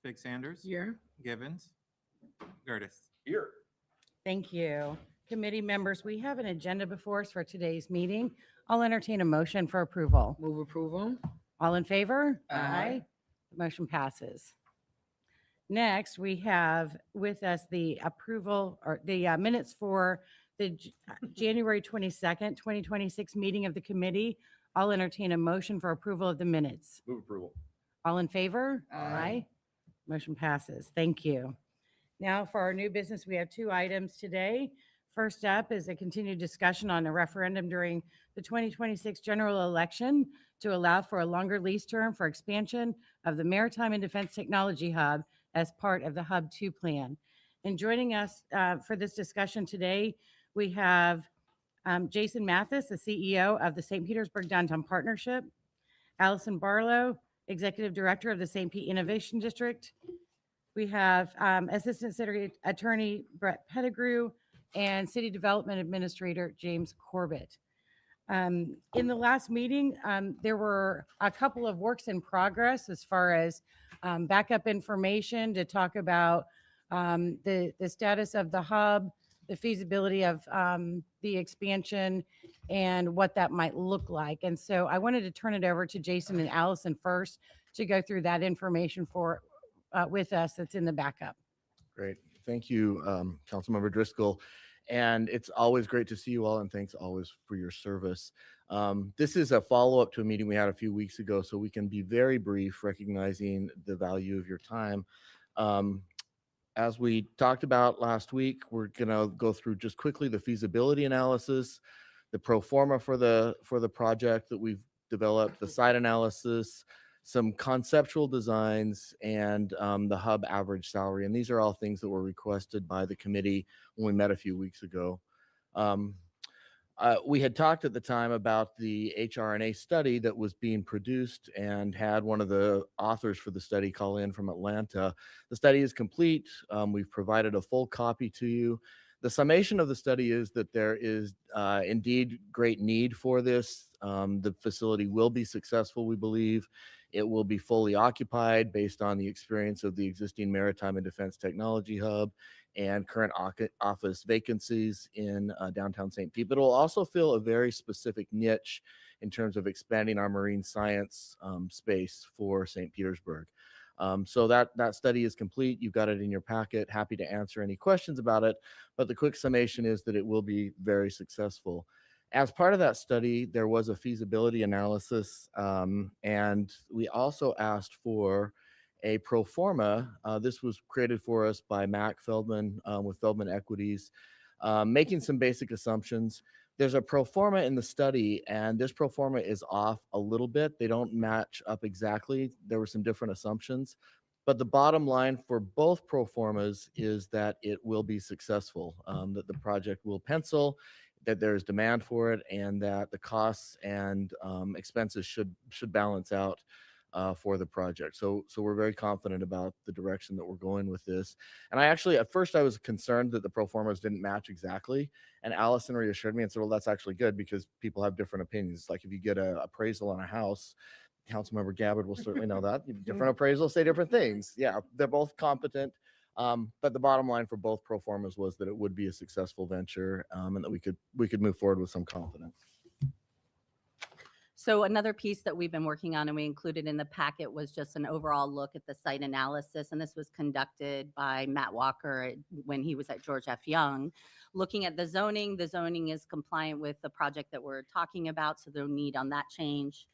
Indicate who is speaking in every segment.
Speaker 1: Big Sanders.
Speaker 2: Here.
Speaker 1: Givens. Gertis.
Speaker 3: Here.
Speaker 4: Thank you. Committee members, we have an agenda before us for today's meeting. I'll entertain a motion for approval.
Speaker 2: Move approval.
Speaker 4: All in favor?
Speaker 2: Aye.
Speaker 4: The motion passes. Next, we have with us the approval or the minutes for the January 22nd, 2026 meeting of the committee. I'll entertain a motion for approval of the minutes.
Speaker 3: Move approval.
Speaker 4: All in favor?
Speaker 2: Aye.
Speaker 4: Motion passes. Thank you. Now for our new business, we have two items today. First up is a continued discussion on a referendum during the 2026 general election to allow for a longer lease term for expansion of the Maritime and Defense Technology Hub as part of the Hub 2 plan. And joining us for this discussion today, we have Jason Mathis, the CEO of the St. Petersburg Downtown Partnership, Allison Barlow, Executive Director of the St. Pete Innovation District. We have Assistant City Attorney Brett Pettigrew and City Development Administrator James Corbett. In the last meeting, there were a couple of works in progress as far as backup information to talk about the status of the hub, the feasibility of the expansion, and what that might look like. And so I wanted to turn it over to Jason and Allison first to go through that information for with us that's in the backup.
Speaker 5: Great. Thank you, Councilmember Driscoll. And it's always great to see you all, and thanks always for your service. This is a follow-up to a meeting we had a few weeks ago, so we can be very brief, recognizing the value of your time. As we talked about last week, we're going to go through just quickly the feasibility analysis, the pro forma for the project that we've developed, the site analysis, some conceptual designs, and the hub average salary. And these are all things that were requested by the committee when we met a few weeks ago. We had talked at the time about the HRNA study that was being produced and had one of the authors for the study call in from Atlanta. The study is complete. We've provided a full copy to you. The summation of the study is that there is indeed great need for this. The facility will be successful, we believe. It will be fully occupied based on the experience of the existing Maritime and Defense Technology Hub and current office vacancies in downtown St. Pete. But it will also fill a very specific niche in terms of expanding our marine science space for St. Petersburg. So that study is complete. You've got it in your packet. Happy to answer any questions about it. But the quick summation is that it will be very successful. As part of that study, there was a feasibility analysis, and we also asked for a pro forma. This was created for us by Mac Feldman with Feldman Equities, making some basic assumptions. There's a pro forma in the study, and this pro forma is off a little bit. They don't match up exactly. There were some different assumptions. But the bottom line for both pro formas is that it will be successful, that the project will pencil, that there's demand for it, and that the costs and expenses should balance out for the project. So we're very confident about the direction that we're going with this. And I actually, at first I was concerned that the pro formas didn't match exactly. And Allison reassured me and said, well, that's actually good because people have different opinions. Like if you get an appraisal on a house, Councilmember Gabbard will certainly know that. Different appraisals say different things. Yeah, they're both competent. But the bottom line for both pro formas was that it would be a successful venture, and that we could move forward with some confidence.
Speaker 6: So another piece that we've been working on and we included in the packet was just an overall look at the site analysis. And this was conducted by Matt Walker when he was at George F. Young. Looking at the zoning is compliant with the project that we're talking about, so no need on that change.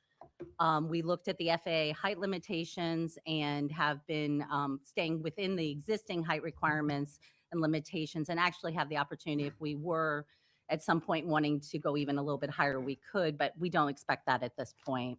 Speaker 6: We looked at the FAA height limitations and have been staying within the existing height requirements and limitations, and actually have the opportunity, if we were at some point wanting to go even a little bit higher, we could, but we don't expect that at this point.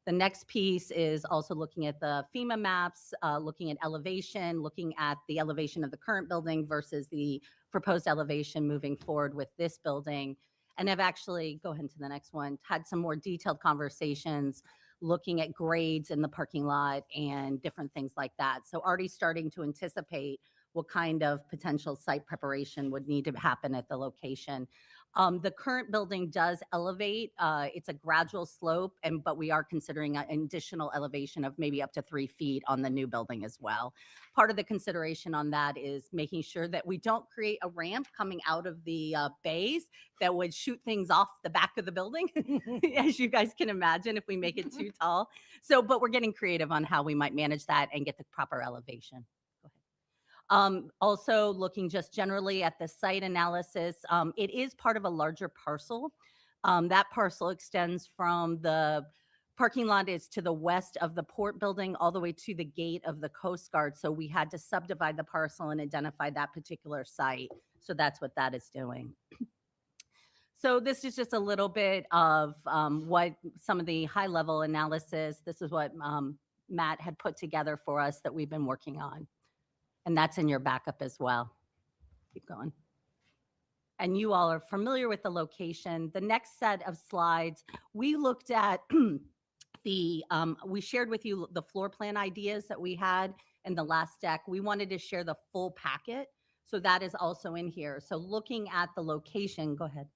Speaker 6: The next piece is also looking at the FEMA maps, looking at elevation, looking at the elevation of the current building versus the proposed elevation moving forward with this building. And I've actually, go ahead to the next one, had some more detailed conversations looking at grades in the parking lot and different things like that. So already starting to anticipate what kind of potential site preparation would need to happen at the location. The current building does elevate. It's a gradual slope, but we are considering an additional elevation of maybe up to 3 feet on the new building as well. Part of the consideration on that is making sure that we don't create a ramp coming out of the bays that would shoot things off the back of the building, as you guys can imagine, if we make it too tall. So, but we're getting creative on how we might manage that and get the proper elevation. Also looking just generally at the site analysis, it is part of a larger parcel. That parcel extends from the parking lot is to the west of the port building all the way to the gate of the Coast Guard. So we had to subdivide the parcel and identify that particular site. So that's what that is doing. So this is just a little bit of what some of the high level analysis, this is what Matt had put together for us that we've been working on. And that's in your backup as well. Keep going. And you all are familiar with the location. The next set of slides, we looked at we shared with you the floor plan ideas that we had in the last deck. We wanted to share the full packet. So that is also in here. So looking at the location, go ahead.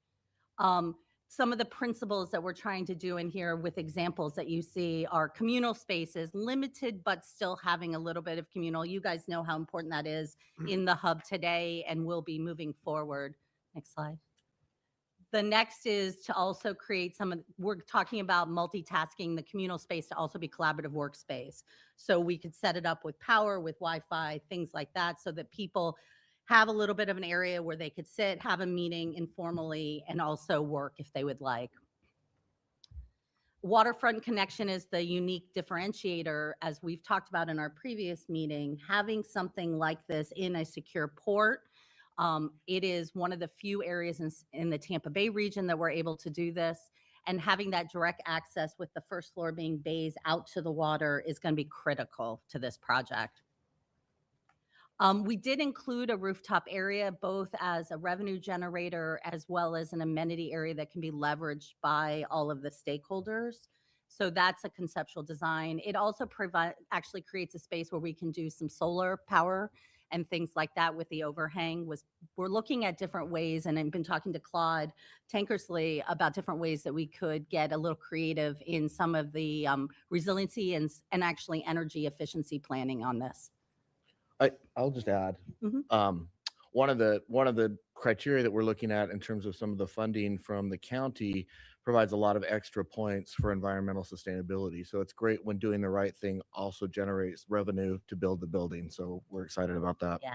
Speaker 6: Some of the principles that we're trying to do in here with examples that you see are communal spaces, limited, but still having a little bit of communal. You guys know how important that is in the hub today and will be moving forward. Next slide. The next is to also create we're talking about multitasking the communal space to also be collaborative workspace. So we could set it up with power, with Wi-Fi, things like that, so that people have a little bit of an area where they could sit, have a meeting informally, and also work if they would like. Waterfront connection is the unique differentiator, as we've talked about in our previous meeting. Having something like this in a secure port, it is one of the few areas in the Tampa Bay region that we're able to do this. And having that direct access with the first floor being bays out to the water is going to be critical to this project. We did include a rooftop area, both as a revenue generator as well as an amenity area that can be leveraged by all of the stakeholders. So that's a conceptual design. It also actually creates a space where we can do some solar power and things like that with the overhang. We're looking at different ways, and I've been talking to Claude Tankersley about different ways that we could get a little creative in some of the resiliency and actually energy efficiency planning on this.
Speaker 5: I'll just add,
Speaker 6: Mhm.
Speaker 5: one of the criteria that we're looking at in terms of some of the funding from the county provides a lot of extra points for environmental sustainability. So it's great when doing the right thing also generates revenue to build the building. So we're excited about that.
Speaker 6: Yeah.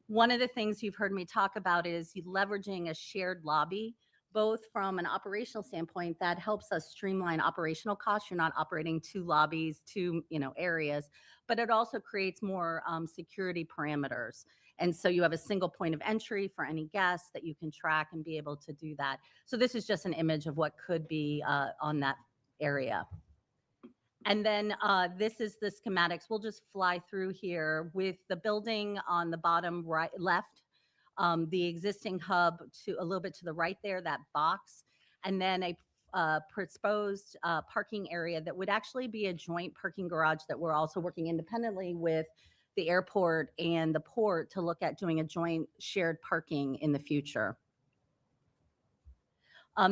Speaker 6: One of the things you've heard me talk about is leveraging a shared lobby, both from an operational standpoint that helps us streamline operational costs. You're not operating two lobbies, two areas, but it also creates more security parameters. And so you have a single point of entry for any guests that you can track and be able to do that. So this is just an image of what could be on that area. And then this is the schematics. We'll just fly through here with the building on the bottom right, left, the existing hub to a little bit to the right there, that box, and then a proposed parking area that would actually be a joint parking garage that we're also working independently with the airport and the port to look at doing a joint shared parking in the future.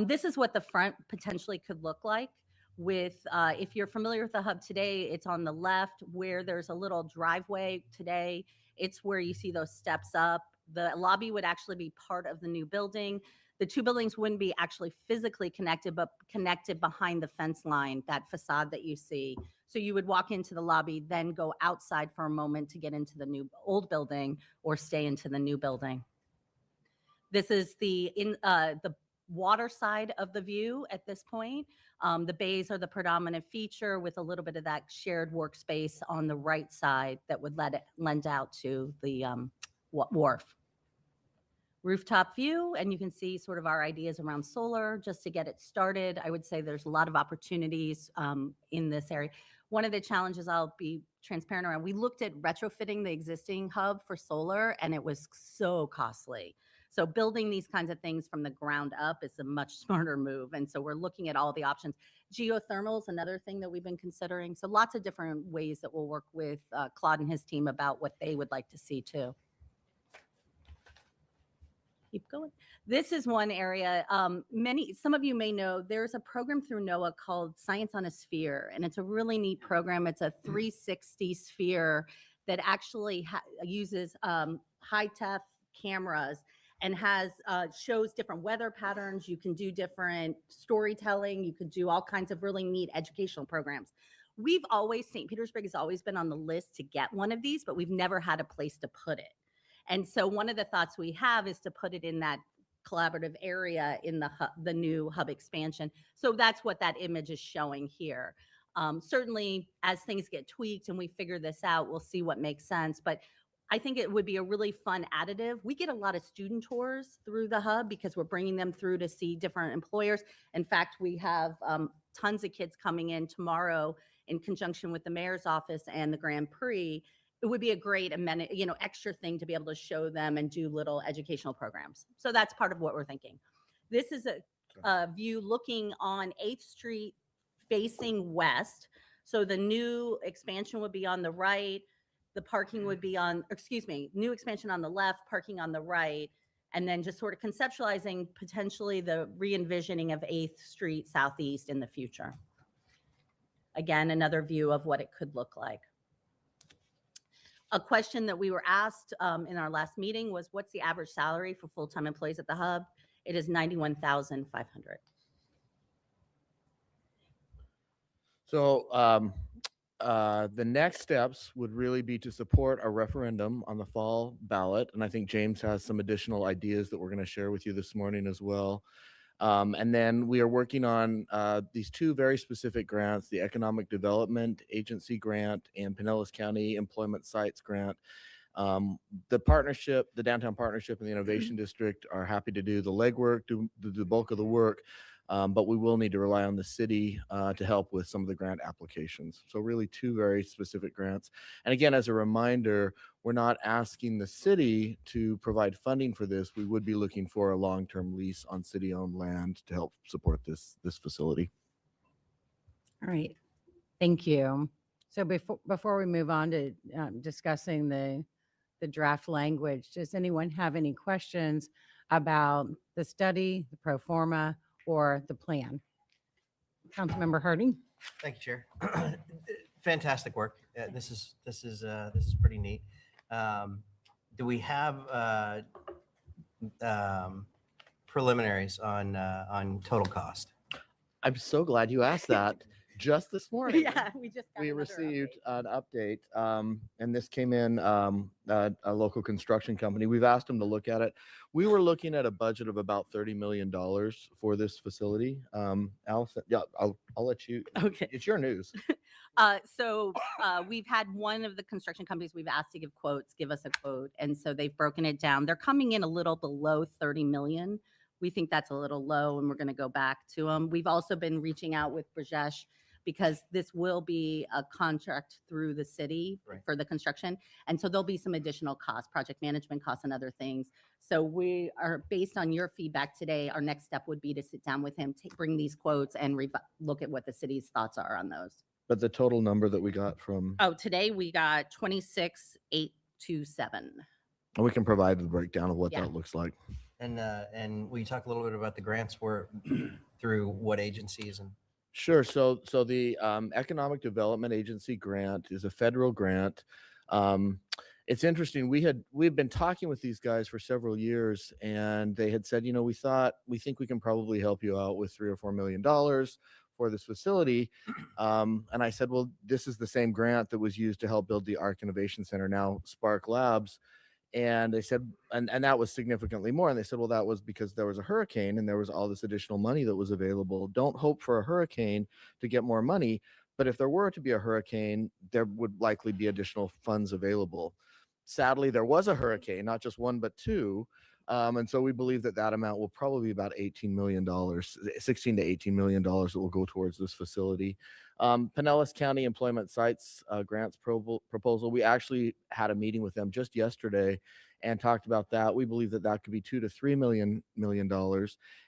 Speaker 6: This is what the front potentially could look like. If you're familiar with the hub today, it's on the left where there's a little driveway today. It's where you see those steps up. The lobby would actually be part of the new building. The two buildings wouldn't be actually physically connected, but connected behind the fence line, that facade that you see. So you would walk into the lobby, then go outside for a moment to get into the old building or stay into the new building. This is the water side of the view at this point. The bays are the predominant feature with a little bit of that shared workspace on the right side that would lend out to the wharf. Rooftop view, and you can see sort of our ideas around solar just to get it started. I would say there's a lot of opportunities in this area. One of the challenges, I'll be transparent around, we looked at retrofitting the existing hub for solar, and it was so costly. So building these kinds of things from the ground up is a much smarter move. And so we're looking at all the options. Geothermal is another thing that we've been considering. So lots of different ways that we'll work with Claude and his team about what they would like to see too. keep going. This is one area. Some of you may know there's a program through NOAA called Science on a Sphere, and it's a really neat program. It's a 360 sphere that actually uses high-tech cameras and has shows different weather patterns. You can do different storytelling. You could do all kinds of really neat educational programs. St. Petersburg has always been on the list to get one of these, but we've never had a place to put it. And so one of the thoughts we have is to put it in that collaborative area in the new hub expansion. So that's what that image is showing here. Certainly, as things get tweaked and we figure this out, we'll see what makes sense. But I think it would be a really fun additive. We get a lot of student tours through the hub because we're bringing them through to see different employers. In fact, we have tons of kids coming in tomorrow in conjunction with the mayor's office and the Grand Prix. It would be a great amenity, extra thing to be able to show them and do little educational programs. So that's part of what we're thinking. This is a view looking on 8th Street facing west. So the new expansion would be on the right. The parking would be new expansion on the left, parking on the right, and then just sort of conceptualizing potentially the re-envisioning of 8th Street Southeast in the future. Again, another view of what it could look like. A question that we were asked in our last meeting was, what's the average salary for full-time employees at the hub? It is $91,500.
Speaker 5: So the next steps would really be to support a referendum on the fall ballot. And I think James has some additional ideas that we're going to share with you this morning as well. And then we are working on these two very specific grants, the Economic Development Agency grant and Pinellas County Employment Sites grant. The partnership, the Downtown Partnership and the Innovation District are happy to do the legwork, do the bulk of the work, but we will need to rely on the city to help with some of the grant applications. So really two very specific grants. And again, as a reminder, we're not asking the city to provide funding for this. We would be looking for a long-term lease on city-owned land to help support this facility.
Speaker 4: All right, thank you. So before we move on to discussing the draft language, does anyone have any questions about the study, the pro forma, or the plan? Councilmember Harding.
Speaker 2: Thank you, Chair. Fantastic work. This is pretty neat. Do we have preliminaries on total cost?
Speaker 5: I'm so glad you asked that. Just this morning,
Speaker 6: Yeah, we just got
Speaker 5: we
Speaker 6: another
Speaker 5: received
Speaker 6: update.
Speaker 5: an update, and this came in a local construction company. We've asked them to look at it. We were looking at a budget of about $30 million for this facility. Allison, yeah, I'll let you.
Speaker 6: Okay.
Speaker 5: It's your news.
Speaker 6: We've had one of the construction companies we've asked to give us a quote. And so they've broken it down. They're coming in a little below 30 million. We think that's a little low and we're going to go back to them. We've also been reaching out with Brajesh because this will be a contract through the city for the construction. And so there'll be some additional costs, project management costs and other things. So we are, based on your feedback today, our next step would be to sit down with him, bring these quotes and look at what the city's thoughts are on those.
Speaker 5: But the total number that we got from.
Speaker 6: Oh, today we got 26,827.
Speaker 5: We can provide the breakdown of what
Speaker 6: Yeah.
Speaker 5: that looks like.
Speaker 2: And will you talk a little bit about the grants were through what agencies and?
Speaker 5: Sure. So the Economic Development Agency grant is a federal grant. It's interesting. We've been talking with these guys for several years, and they had said, we think we can probably help you out with $3 or $4 million for this facility. And I said, well, this is the same grant that was used to help build the ARC Innovation Center, now Spark Labs. And they said, and that was significantly more. And they said, well, that was because there was a hurricane and there was all this additional money that was available. Don't hope for a hurricane to get more money. But if there were to be a hurricane, there would likely be additional funds available. Sadly, there was a hurricane, not just one, but two. And so we believe that amount will probably be about $18 million, $16 to $18 million that will go towards this facility. Pinellas County Employment Sites grants proposal. We actually had a meeting with them just yesterday and talked about that. We believe that that could be $2 to $3 million.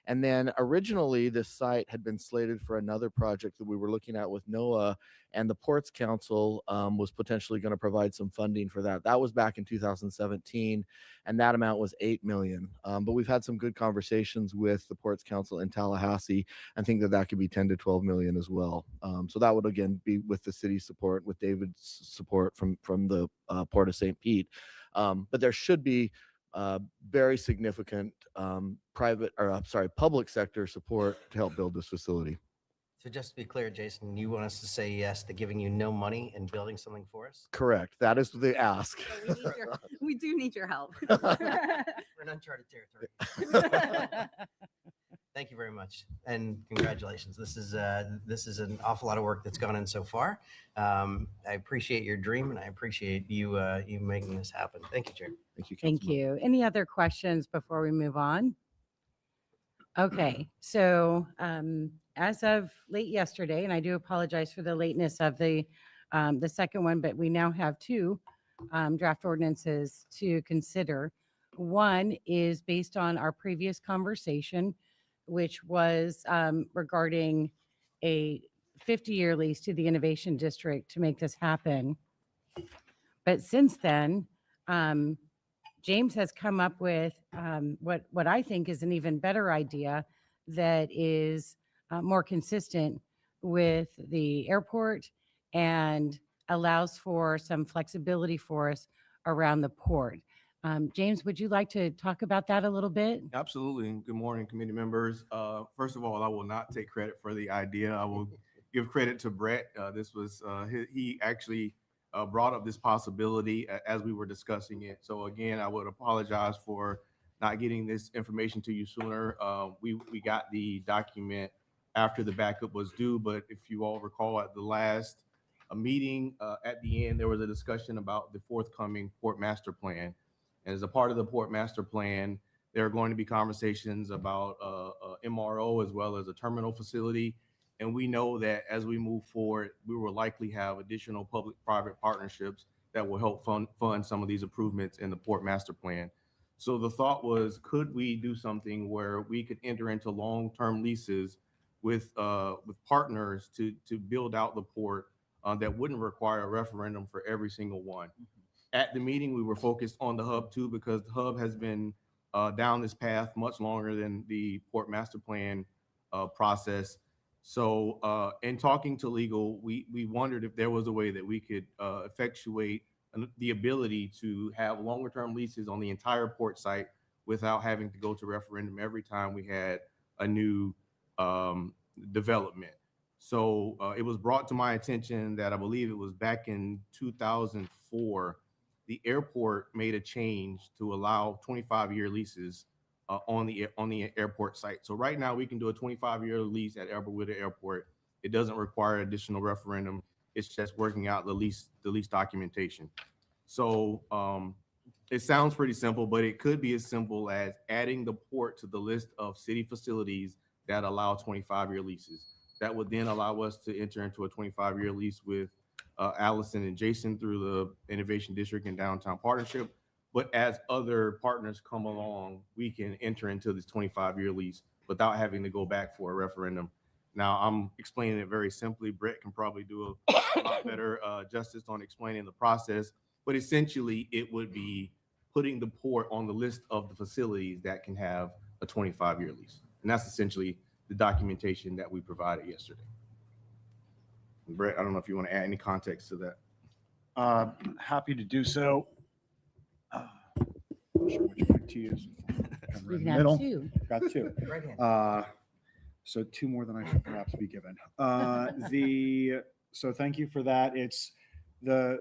Speaker 5: And then originally this site had been slated for another project that we were looking at with NOAA, and the Ports Council was potentially going to provide some funding for that. That was back in 2017, and that amount was $8 million. But we've had some good conversations with the Ports Council in Tallahassee. I think that that could be 10 to 12 million as well. So that would again be with the city's support, with David's support from the Port of St. Pete. But there should be very significant public sector support to help build this facility.
Speaker 2: So just to be clear, Jason, you want us to say yes to giving you no money and building something for us?
Speaker 5: Correct. That is the ask.
Speaker 6: We do need your help.
Speaker 2: We're in uncharted territory. Thank you very much, and congratulations. This is an awful lot of work that's gone in so far. I appreciate your dream, and I appreciate you making this happen. Thank you, Chair.
Speaker 5: Thank you.
Speaker 4: Thank
Speaker 5: Councilman.
Speaker 4: you. Any other questions before we move on? Okay, so as of late yesterday, and I do apologize for the lateness of the second one, but we now have two draft ordinances to consider. One is based on our previous conversation, which was regarding a 50-year lease to the Innovation District to make this happen. But since then, James has come up with what I think is an even better idea that is more consistent with the airport and allows for some flexibility for us around the port. James, would you like to talk about that a little bit?
Speaker 1: Absolutely. Good morning, committee members. First of all, I will not take credit for the idea. I will give credit to Brett. This was he actually brought up this possibility as we were discussing it. So again, I would apologize for not getting this information to you sooner. We got the document after the backup was due, but if you all recall at the last meeting, at the end, there was a discussion about the forthcoming Port Master Plan. And as a part of the Port Master Plan, there are going to be conversations about MRO as well as a terminal facility. And we know that as we move forward, we will likely have additional public-private partnerships that will help fund some of these improvements in the Port Master Plan. So the thought was, could we do something where we could enter into long-term leases with partners to build out the port that wouldn't require a referendum for every single one? At the meeting, we were focused on the hub too, because the hub has been down this path much longer than the Port Master Plan process. So in talking to legal, we wondered if there was a way that we could effectuate the ability to have longer term leases on the entire port site without having to go to referendum every time we had a new development. So it was brought to my attention that I believe it was back in 2004, the airport made a change to allow 25-year leases on the airport site. So right now we can do a 25-year lease at Albert Airport. It doesn't require additional referendum. It's just working out the lease documentation. So it sounds pretty simple, but it could be as simple as adding the port to the list of city facilities that allow 25-year leases. That would then allow us to enter into a 25-year lease with Allison and Jason through the Innovation District and Downtown Partnership. But as other partners come along, we can enter into this 25-year lease without having to go back for a referendum. Now, I'm explaining it very simply. Brett can probably do a lot better justice on explaining the process. But essentially, it would be putting the port on the list of the facilities that can have a 25-year lease. And that's essentially the documentation that we provided yesterday. And Brett, I don't know if you want to add any context to that.
Speaker 3: Happy to do so. Not sure which mic to use. Camera
Speaker 4: You
Speaker 3: in
Speaker 4: can
Speaker 3: the
Speaker 4: have
Speaker 3: middle.
Speaker 4: two.
Speaker 3: Got two.
Speaker 2: Right hand.
Speaker 3: So two more than I should perhaps be given. So thank you for that. It's the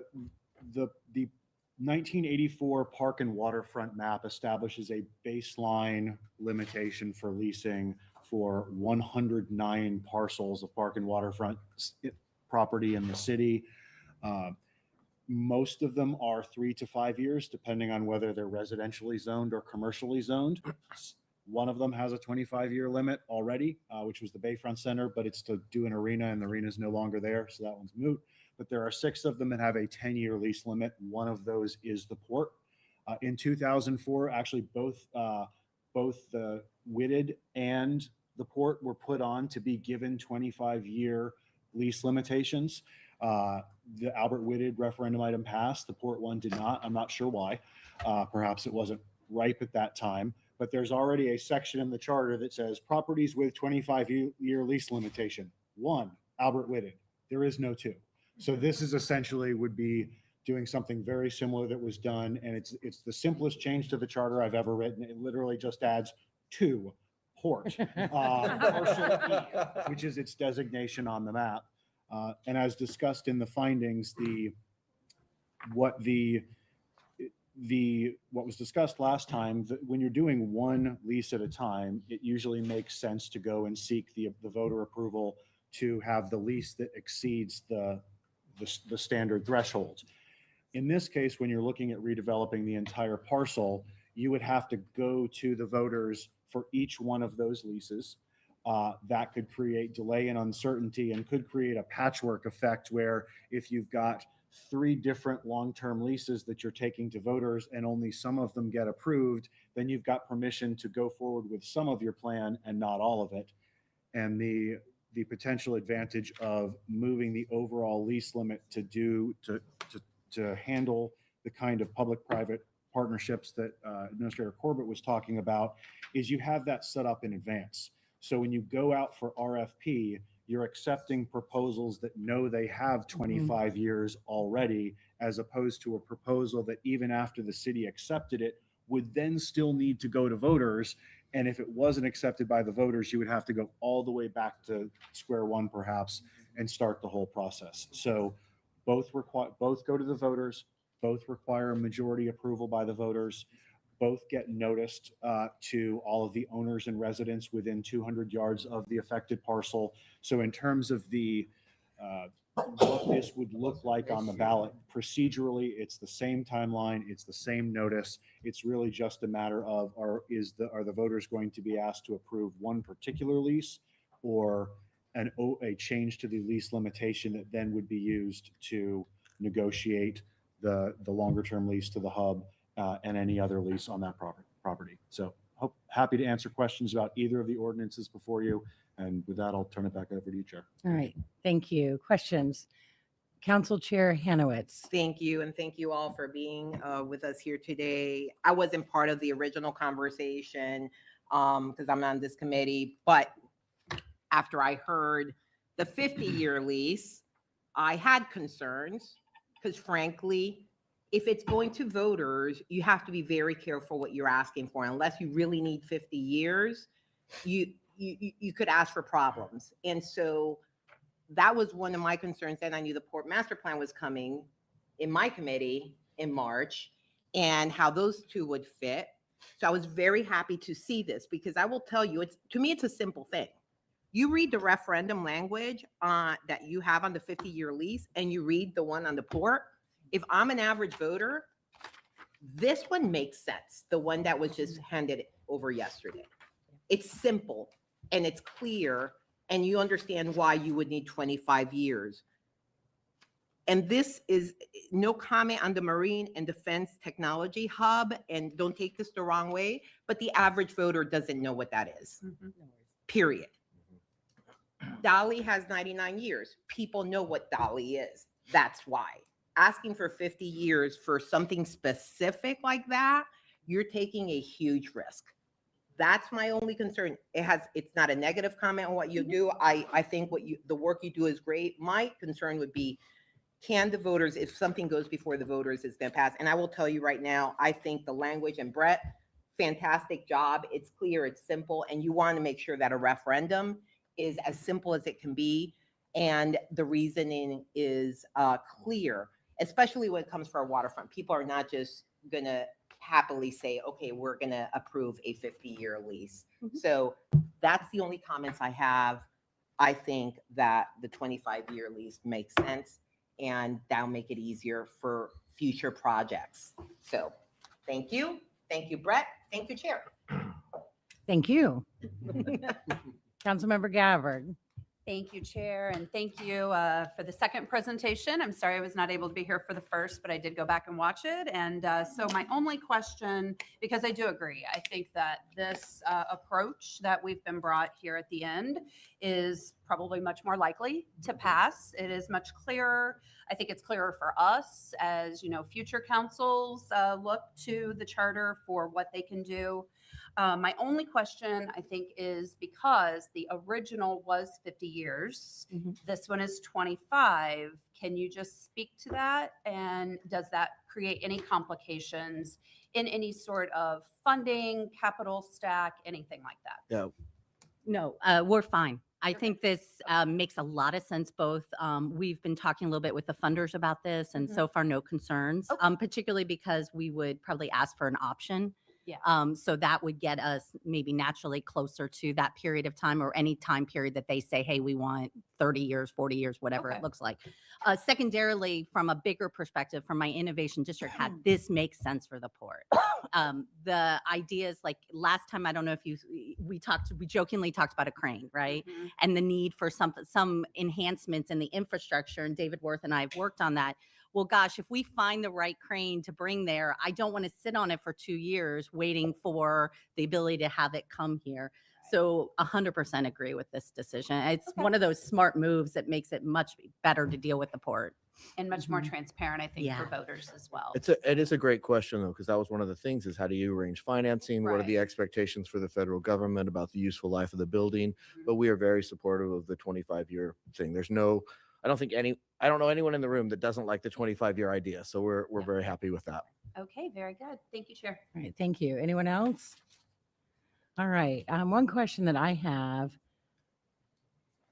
Speaker 3: 1984 Park and Waterfront map establishes a baseline limitation for leasing for 109 parcels of park and waterfront property in the city. Most of them are 3 to 5 years, depending on whether they're residentially zoned or commercially zoned. One of them has a 25-year limit already, which was the Bayfront Center, but it's to do an arena, and the arena is no longer there, so that one's moot. But there are 6 of them that have a 10-year lease limit. One of those is the port. In 2004, actually both the Whitted and the port were put on to be given 25-year lease limitations. The Albert Whitted referendum item passed. The port one did not. I'm not sure why. Perhaps it wasn't ripe at that time. But there's already a section in the charter that says properties with 25-year lease limitation. 1, Albert Whitted. There is no 2. So this is essentially would be doing something very similar that was done, and it's the simplest change to the charter I've ever written. It literally just adds 2, port, parcel E, which is its designation on the map. And as discussed in the findings, what was discussed last time, that when you're doing one lease at a time, it usually makes sense to go and seek the voter approval to have the lease that exceeds the standard thresholds. In this case, when you're looking at redeveloping the entire parcel, you would have to go to the voters for each one of those leases. That could create delay and uncertainty and could create a patchwork effect where if you've got 3 different long-term leases that you're taking to voters and only some of them get approved, then you've got permission to go forward with some of your plan and not all of it. And the potential advantage of moving the overall lease limit to handle the kind of public-private partnerships that Administrator Corbett was talking about is you have that set up in advance. So when you go out for RFP, you're accepting proposals that know they have 25 years already, as opposed to a proposal that even after the city accepted it would then still need to go to voters. And if it wasn't accepted by the voters, you would have to go all the way back to square one perhaps and start the whole process. So both go to the voters, both require a majority approval by the voters, both get noticed to all of the owners and residents within 200 yards of the affected parcel. So in terms of what this would look like on the ballot, procedurally, it's the same timeline, it's the same notice. It's really just a matter of are the voters going to be asked to approve one particular lease or a change to the lease limitation that then would be used to negotiate the longer term lease to the hub and any other lease on that property. So happy to answer questions about either of the ordinances before you. And with that, I'll turn it back over to you, Chair.
Speaker 4: All right, thank you. Questions? Council Chair Hanowitz.
Speaker 7: Thank you, and thank you all for being with us here today. I wasn't part of the original conversation because I'm on this committee, but after I heard the 50-year lease, I had concerns because frankly, if it's going to voters, you have to be very careful what you're asking for. Unless you really need 50 years, you could ask for problems. And so that was one of my concerns. And I knew the Port Master Plan was coming in my committee in March and how those two would fit. So I was very happy to see this because I will tell you, to me, it's a simple thing. You read the referendum language that you have on the 50-year lease and you read the one on the port. If I'm an average voter, this one makes sense. The one that was just handed over yesterday. It's simple and it's clear and you understand why you would need 25 years. And this is no comment on the Marine and Defense Technology Hub, and don't take this the wrong way, but the average voter doesn't know what that is, period. Dolly has 99 years. People know what Dolly is. That's why. Asking for 50 years for something specific like that, you're taking a huge risk. That's my only concern. It's not a negative comment on what you do. I think the work you do is great. My concern would be, can the voters, if something goes before the voters, is going to pass? And I will tell you right now, I think the language, and Brett, fantastic job. It's clear, it's simple, and you want to make sure that a referendum is as simple as it can be. And the reasoning is clear, especially when it comes for a waterfront. People are not just going to happily say, okay, we're going to approve a 50-year lease. So that's the only comments I have. I think that the 25-year lease makes sense, and that'll make it easier for future projects. So thank you. Thank you, Brett. Thank you, Chair.
Speaker 4: Thank you. Councilmember Gabbard.
Speaker 8: Thank you, Chair, and thank you for the second presentation. I'm sorry I was not able to be here for the first, but I did go back and watch it. And so my only question, because I do agree, I think that this approach that we've been brought here at the end is probably much more likely to pass. It is much clearer. I think it's clearer for us as, future councils look to the charter for what they can do. My only question, I think, is because the original was 50 years, this one is 25. Can you just speak to that? And does that create any complications in any sort of funding, capital stack, anything like that?
Speaker 6: No, we're fine. I think this makes a lot of sense. Both we've been talking a little bit with the funders about this, and so far no concerns.
Speaker 8: Okay.
Speaker 6: Particularly because we would probably ask for an option.
Speaker 8: Yeah.
Speaker 6: So that would get us maybe naturally closer to that period of time, or any time period that they say, hey, we want 30 years, 40 years, whatever
Speaker 8: Okay.
Speaker 6: it looks like. Secondarily, from a bigger perspective, from my innovation district hat, this makes sense for the port. The idea is like last time, I don't know if we jokingly talked about a crane, right?
Speaker 8: Mhm.
Speaker 6: And the need for some enhancements in the infrastructure. And David Worth and I have worked on that. Well, gosh, if we find the right crane to bring there, I don't want to sit on it for 2 years waiting for the ability to have it come here. So 100% agree with this decision. It's
Speaker 8: Okay.
Speaker 6: one of those smart moves that makes it much better to deal with the port.
Speaker 8: And much more transparent, I think,
Speaker 6: Yeah.
Speaker 8: for voters as well.
Speaker 5: It is a great question though, because that was one of the things is how do you arrange financing? What are the
Speaker 8: Right.
Speaker 5: expectations for the federal government about the useful life of the building? But we are very supportive of the 25-year thing. I don't know anyone in the room that doesn't like the 25-year idea. So we're very happy with that.
Speaker 8: Okay, very good. Thank you, Chair.
Speaker 4: All right, thank you. Anyone else? All right, one question that I have.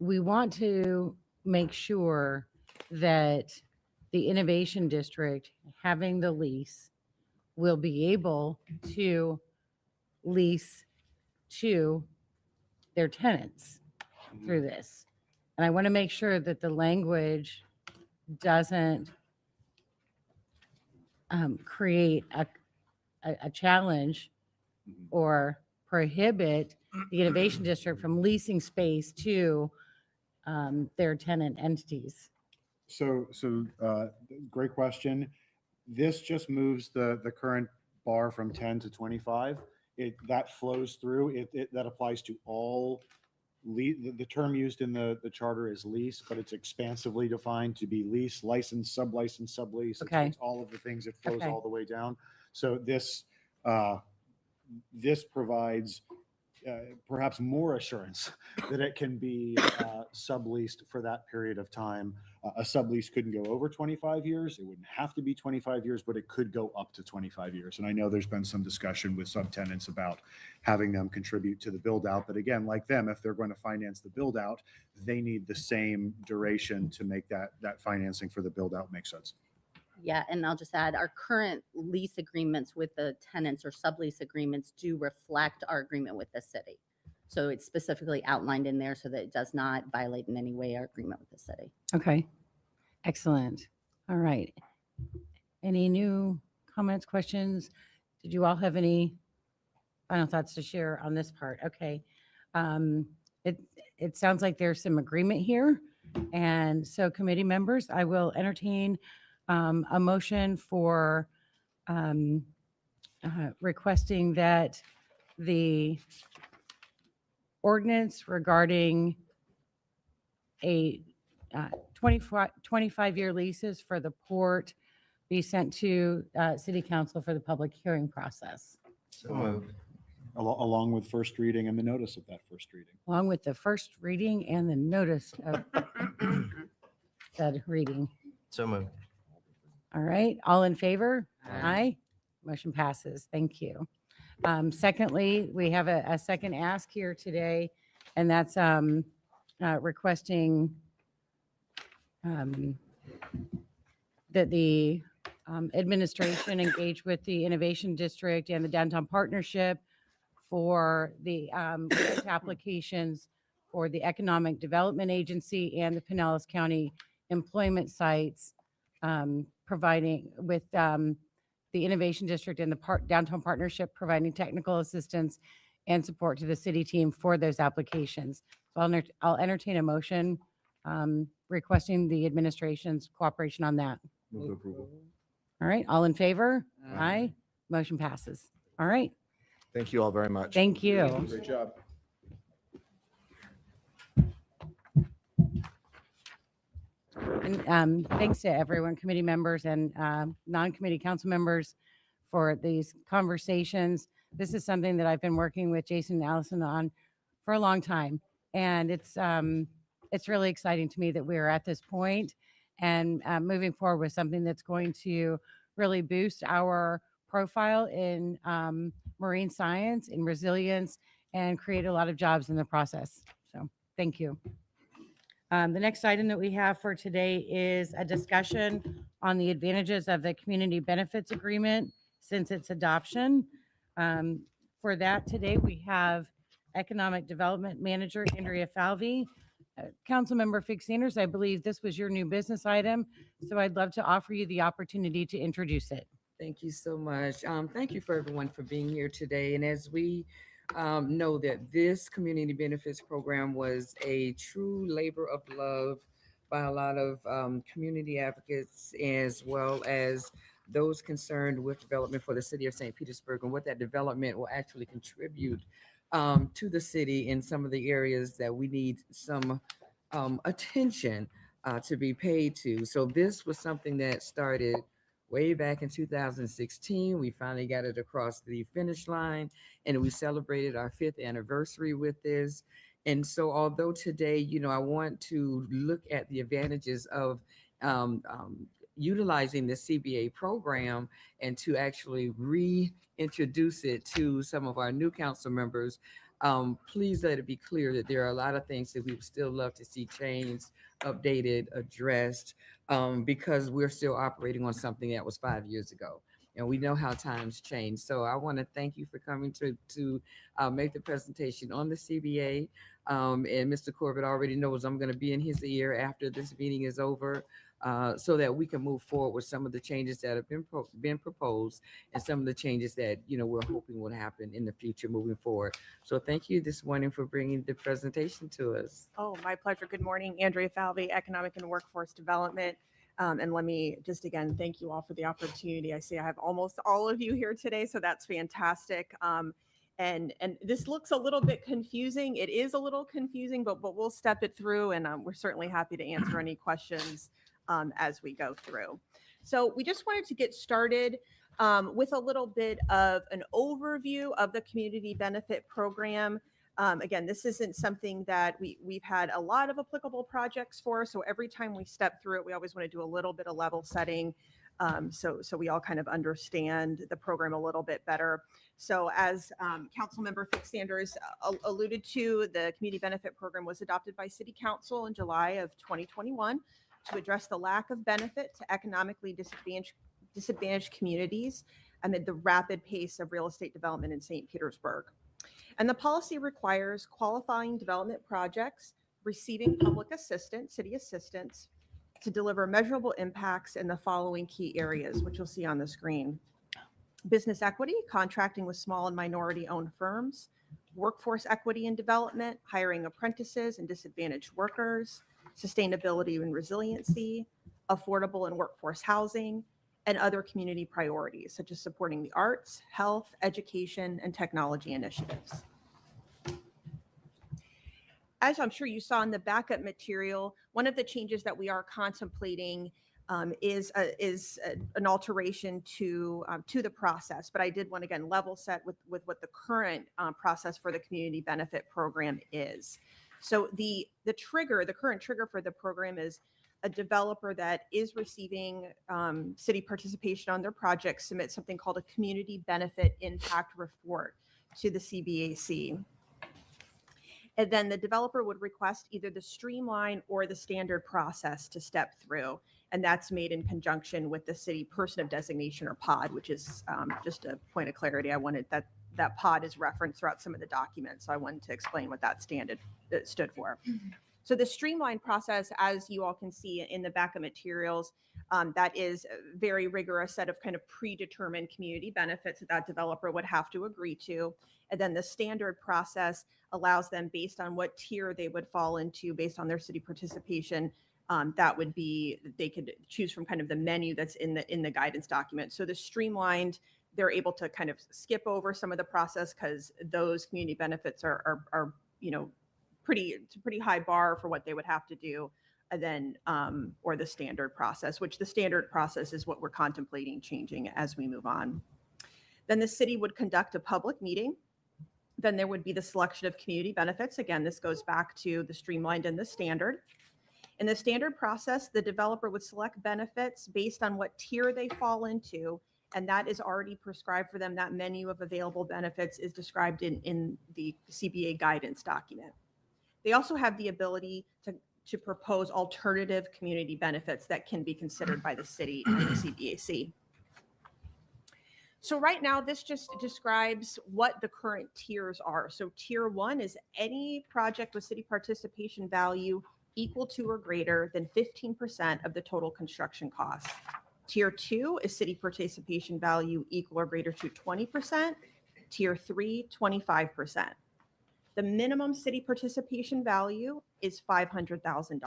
Speaker 4: We want to make sure that the Innovation District, having the lease, will be able to lease to their tenants through this. And I want to make sure that the language doesn't create a challenge or prohibit the Innovation District from leasing space to their tenant entities.
Speaker 3: So, great question. This just moves the current bar from 10 to 25. That flows through. That applies to all the term used in the charter is lease, but it's expansively defined to be lease, license, sublicense, sublease.
Speaker 4: Okay.
Speaker 3: It's all of the things. It flows
Speaker 4: Okay.
Speaker 3: all the way down. So this provides perhaps more assurance that it can be subleased for that period of time. A sublease couldn't go over 25 years. It wouldn't have to be 25 years, but it could go up to 25 years. And I know there's been some discussion with subtenants about having them contribute to the build out. But again, like them, if they're going to finance the build out, they need the same duration to make that financing for the build out make sense.
Speaker 6: Yeah, and I'll just add, our current lease agreements with the tenants or sublease agreements do reflect our agreement with the city. So it's specifically outlined in there so that it does not violate in any way our agreement with the city.
Speaker 4: Okay, excellent. All right. Any new comments, questions? Did you all have any final thoughts to share on this part? Okay. It sounds like there's some agreement here. And so committee members, I will entertain a motion for requesting that the ordinance regarding a 25-year leases for the port be sent to city council for the public hearing process,
Speaker 2: So moved.
Speaker 3: Along with first reading and the notice of that first reading.
Speaker 4: along with the first reading and the notice of said reading.
Speaker 2: So moved.
Speaker 4: All right, all in favor?
Speaker 2: Aye.
Speaker 4: Motion passes. Thank you. Secondly, we have a second ask here today, and that's requesting that the administration engage with the Innovation District and the Downtown Partnership for the grant applications for the Economic Development Agency and the Pinellas County employment sites, providing with the Innovation District and the Downtown Partnership providing technical assistance and support to the city team for those applications. So I'll entertain a motion requesting the administration's cooperation on that.
Speaker 1: Move to approval.
Speaker 4: All right, all in favor?
Speaker 9: Aye.
Speaker 4: Aye. Motion passes. All right,
Speaker 5: Thank you all very much.
Speaker 4: thank you.
Speaker 1: Great job.
Speaker 4: And thanks to everyone, committee members and non-committee council members for these conversations. This is something that I've been working with Jason and Allison on for a long time. And it's really exciting to me that we're at this point and moving forward with something that's going to really boost our profile in marine science and resilience and create a lot of jobs in the process. So thank you. The next item that we have for today is a discussion on the advantages of the community benefits agreement since its adoption. For that today, we have Economic Development Manager Andrea Falvey. Councilmember Fix Sanders, I believe this was your new business item, so I'd love to offer you the opportunity to introduce it.
Speaker 9: Thank you so much. Thank you for everyone for being here today. And as we know that this community benefits program was a true labor of love by a lot of community advocates, as well as those concerned with development for the city of St. Petersburg and what that development will actually contribute to the city in some of the areas that we need some attention to be paid to. So this was something that started way back in 2016. We finally got it across the finish line, and we celebrated our 5th anniversary with this. And so although today, you know, I want to look at the advantages of utilizing the CBA program and to actually reintroduce it to some of our new council members, please let it be clear that there are a lot of things that we would still love to see changed, updated, addressed, because we're still operating on something that was 5 years ago. And we know how times change. So I want to thank you for coming to make the presentation on the CBA. And Mr. Corbett already knows I'm going to be in his ear after this meeting is over, so that we can move forward with some of the changes that have been proposed and some of the changes that, you know, we're hoping will happen in the future moving forward. So thank you this morning for bringing the presentation to us.
Speaker 10: Oh, my pleasure. Good morning, Andrea Falvey, Economic and Workforce Development. And let me just again, thank you all for the opportunity. I see I have almost all of you here today, so that's fantastic. And this looks a little bit confusing. It is a little confusing, but we'll step it through, and we're certainly happy to answer any questions as we go through. So we just wanted to get started with a little bit of an overview of the community benefit program. Again, this isn't something that we've had a lot of applicable projects for. So every time we step through it, we always want to do a little bit of level setting. So we all kind of understand the program a little bit better. So as Councilmember Fix Sanders alluded to, the community benefit program was adopted by City Council in July of 2021 to address the lack of benefit to economically disadvantaged communities amid the rapid pace of real estate development in St. Petersburg. And the policy requires qualifying development projects receiving public assistance, city assistance, to deliver measurable impacts in the following key areas, which you'll see on the screen: business equity, contracting with small and minority-owned firms; workforce equity and development, hiring apprentices and disadvantaged workers; sustainability and resiliency; affordable and workforce housing; and other community priorities, such as supporting the arts, health, education, and technology initiatives. As I'm sure you saw in the backup material, one of the changes that we are contemplating is an alteration to the process. But I did want to, again, level set with what the current process for the community benefit program is. So the current trigger for the program is a developer that is receiving city participation on their project submits something called a community benefit impact report to the CBAC. And then the developer would request either the streamline or the standard process to step through. And that's made in conjunction with the city person of designation, or POD, which is just a point of clarity. I wanted that POD is referenced throughout some of the documents. So I wanted to explain what that stood for. So the streamlined process, as you all can see in the backup materials, That is a very rigorous set of kind of predetermined community benefits that that developer would have to agree to. And then the standard process allows them, based on what tier they would fall into, based on their city participation, that would be, they could choose from kind of the menu that's in the guidance document. So the streamlined, they're able to kind of skip over some of the process because those community benefits are it's a pretty high bar for what they would have to do. And then, or the standard process, which the standard process is what we're contemplating changing as we move on. Then the city would conduct a public meeting. Then there would be the selection of community benefits. Again, this goes back to the streamlined and the standard. In the standard process, the developer would select benefits based on what tier they fall into, and that is already prescribed for them. That menu of available benefits is described in the CBA guidance document. They also have the ability to propose alternative community benefits that can be considered by the city and the CBAC. So right now, this just describes what the current tiers are. So tier 1 is any project with city participation value equal to or greater than 15% of the total construction cost. Tier 2 is city participation value equal or greater to 20%. Tier 3, 25%. The minimum city participation value is $500,000.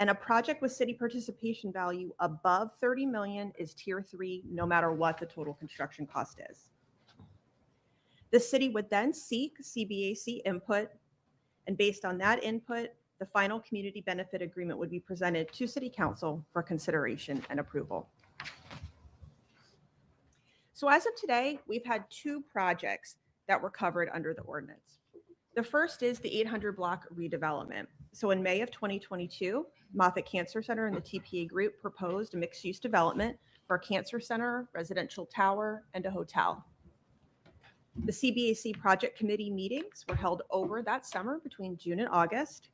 Speaker 10: And a project with city participation value above 30 million is tier 3, no matter what the total construction cost is. The city would then seek CBAC input, and based on that input, the final community benefit agreement would be presented to City Council for consideration and approval. So as of today, we've had 2 projects that were covered under the ordinance. The first is the 800 block redevelopment. So in May of 2022, Moffitt Cancer Center and the TPA group proposed a mixed-use development for a cancer center, residential tower, and a hotel. The CBAC project committee meetings were held over that summer between June and August.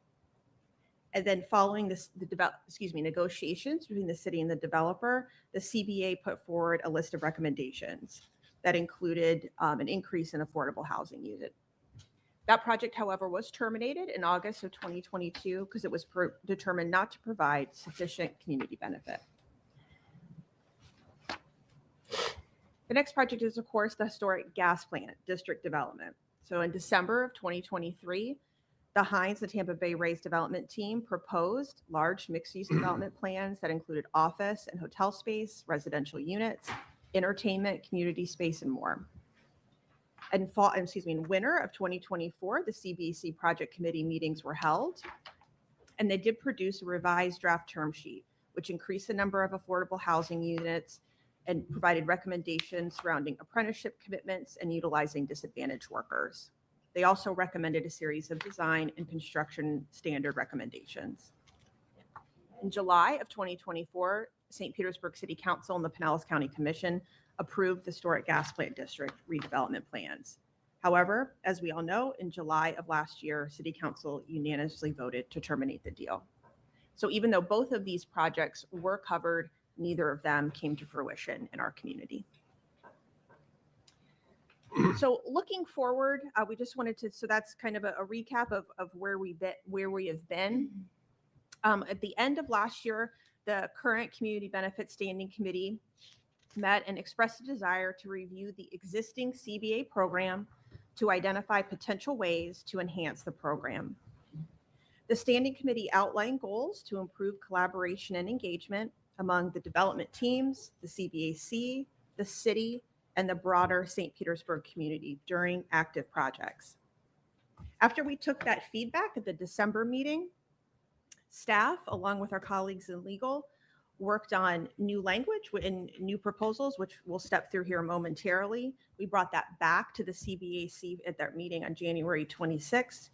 Speaker 10: And then following negotiations between the city and the developer, the CBA put forward a list of recommendations that included an increase in affordable housing unit. That project, however, was terminated in August of 2022 because it was determined not to provide sufficient community benefit. The next project is, of course, the historic gas plant district development. So in December of 2023, the Hines, the Tampa Bay Rays development team, proposed large mixed-use development plans that included office and hotel space, residential units, entertainment, community space, and more. In winter of 2024, the CBAC project committee meetings were held, and they did produce a revised draft term sheet, which increased the number of affordable housing units and provided recommendations surrounding apprenticeship commitments and utilizing disadvantaged workers. They also recommended a series of design and construction standard recommendations. In July of 2024, St. Petersburg City Council and the Pinellas County Commission approved the historic gas plant district redevelopment plans. However, as we all know, in July of last year, City Council unanimously voted to terminate the deal. So even though both of these projects were covered, neither of them came to fruition in our community. So looking forward, we just wanted to, so that's kind of a recap of where we have been. At the end of last year, the current Community Benefit Standing Committee met and expressed a desire to review the existing CBA program to identify potential ways to enhance the program. The Standing Committee outlined goals to improve collaboration and engagement among the development teams, the CBAC, the city, and the broader St. Petersburg community during active projects. After we took that feedback at the December meeting, staff, along with our colleagues in legal, worked on new language and new proposals, which we'll step through here momentarily. We brought that back to the CBAC at that meeting on January 26th.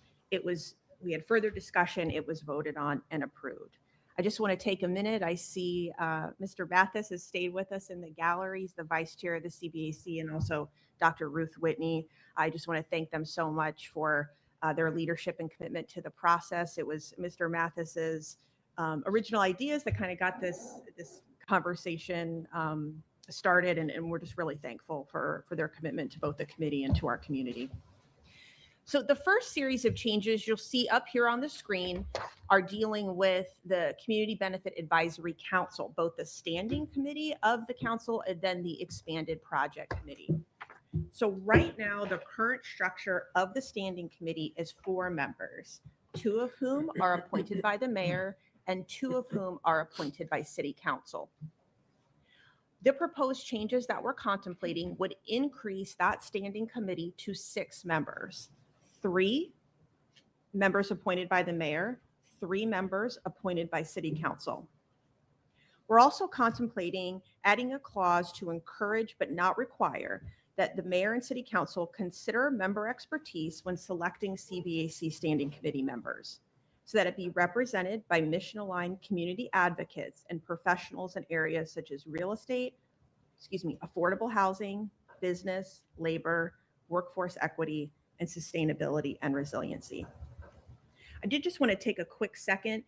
Speaker 10: We had further discussion, it was voted on and approved. I just want to take a minute. I see Mr. Mathis has stayed with us in the gallery. He's the vice chair of the CBAC, and also Dr. Ruth Whitney. I just want to thank them so much for their leadership and commitment to the process. It was Mr. Mathis's original ideas that kind of got this conversation started, and we're just really thankful for their commitment to both the committee and to our community. So the first series of changes you'll see up here on the screen are dealing with the Community Benefit Advisory Council, both the standing committee of the council and then the expanded project committee. So right now, the current structure of the standing committee is 4 members, 2 of whom are appointed by the mayor and 2 of whom are appointed by city council. The proposed changes that we're contemplating would increase that standing committee to 6 members, 3 members appointed by the mayor, 3 members appointed by city council. We're also contemplating adding a clause to encourage but not require that the mayor and city council consider member expertise when selecting CBAC standing committee members, so that it be represented by mission-aligned community advocates and professionals in areas such as real estate, affordable housing, business, labor, workforce equity, and sustainability and resiliency. I did just want to take a quick second.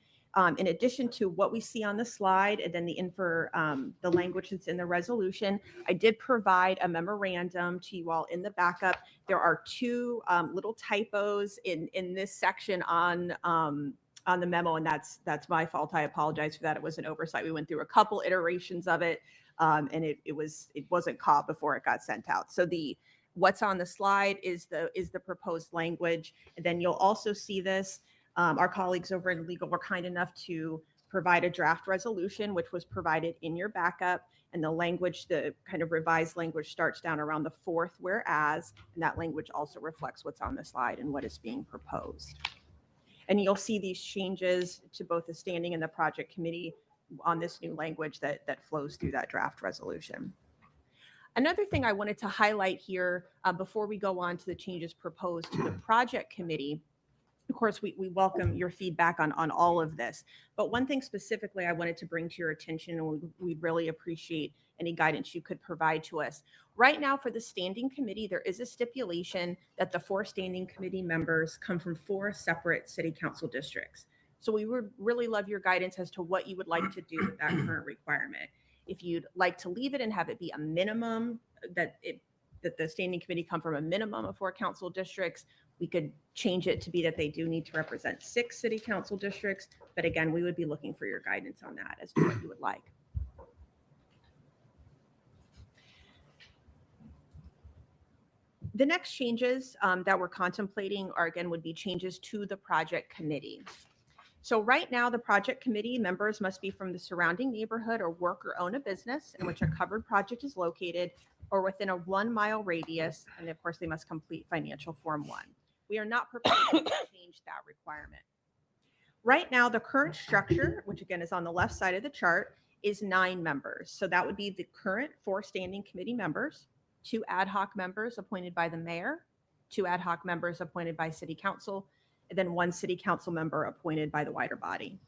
Speaker 10: In addition to what we see on the slide and then the language that's in the resolution, I did provide a memorandum to you all in the backup. There are 2 little typos in this section on the memo, and that's my fault. I apologize for that. It was an oversight. We went through a couple iterations of it, and it wasn't caught before it got sent out. So what's on the slide is the proposed language, and then you'll also see this. Our colleagues over in legal were kind enough to provide a draft resolution, which was provided in your backup. And the language, the kind of revised language, starts down around the 4th whereas, and that language also reflects what's on the slide and what is being proposed. And you'll see these changes to both the standing and the project committee on this new language that flows through that draft resolution. Another thing I wanted to highlight here before we go on to the changes proposed to the project committee. Of course, we welcome your feedback on all of this. But one thing specifically I wanted to bring to your attention, and we'd really appreciate any guidance you could provide to us. Right now, for the standing committee, there is a stipulation that the 4 standing committee members come from 4 separate city council districts. So we would really love your guidance as to what you would like to do with that current requirement. If you'd like to leave it and have it be a minimum, that the standing committee come from a minimum of 4 council districts, we could change it to be that they do need to represent 6 city council districts. But again, we would be looking for your guidance on that as to what you would like. The next changes that we're contemplating would be changes to the project committee. So right now, the project committee members must be from the surrounding neighborhood or work or own a business in which a covered project is located or within a 1-mile radius. And of course, they must complete financial Form 1. We are not proposing to change that requirement. Right now, the current structure, which again is on the left side of the chart, is 9 members. So that would be the current 4 standing committee members, 2 ad hoc members appointed by the mayor, 2 ad hoc members appointed by city council, and then 1 city council member appointed by the wider body.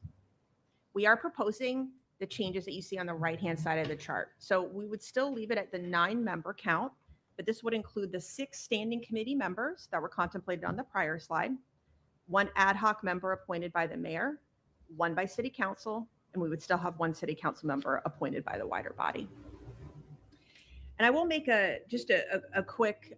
Speaker 10: We are proposing the changes that you see on the right-hand side of the chart. So we would still leave it at the 9-member count, but this would include the 6 standing committee members that were contemplated on the prior slide, 1 ad hoc member appointed by the mayor, 1 by city council, and we would still have 1 city council member appointed by the wider body. And I will make a quick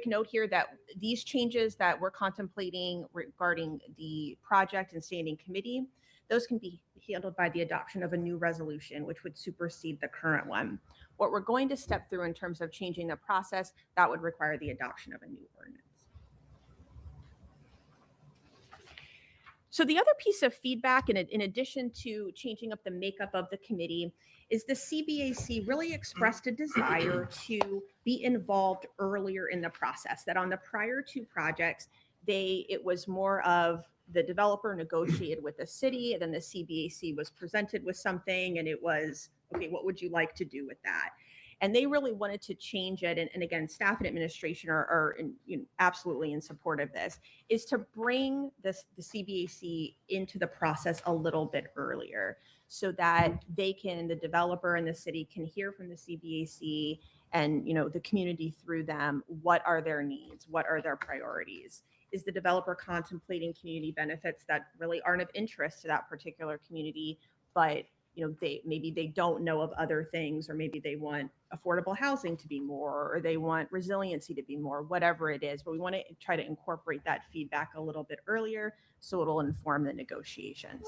Speaker 10: note here that these changes that we're contemplating regarding the project and standing committee, those can be handled by the adoption of a new resolution, which would supersede the current one. What we're going to step through in terms of changing the process, that would require the adoption of a new ordinance. So the other piece of feedback, in addition to changing up the makeup of the committee, is the CBAC really expressed a desire to be involved earlier in the process. That on the prior 2 projects, it was more of the developer negotiated with the city, and then the CBAC was presented with something, and it was, okay, what would you like to do with that? And they really wanted to change it. And again, staff and administration are absolutely in support of this, is to bring the CBAC into the process a little bit earlier so that the developer and the city can hear from the CBAC and the community through them. What are their needs? What are their priorities? Is the developer contemplating community benefits that really aren't of interest to that particular community, but maybe they don't know of other things, or maybe they want affordable housing to be more, or they want resiliency to be more, whatever it is. But we want to try to incorporate that feedback a little bit earlier so it'll inform the negotiations.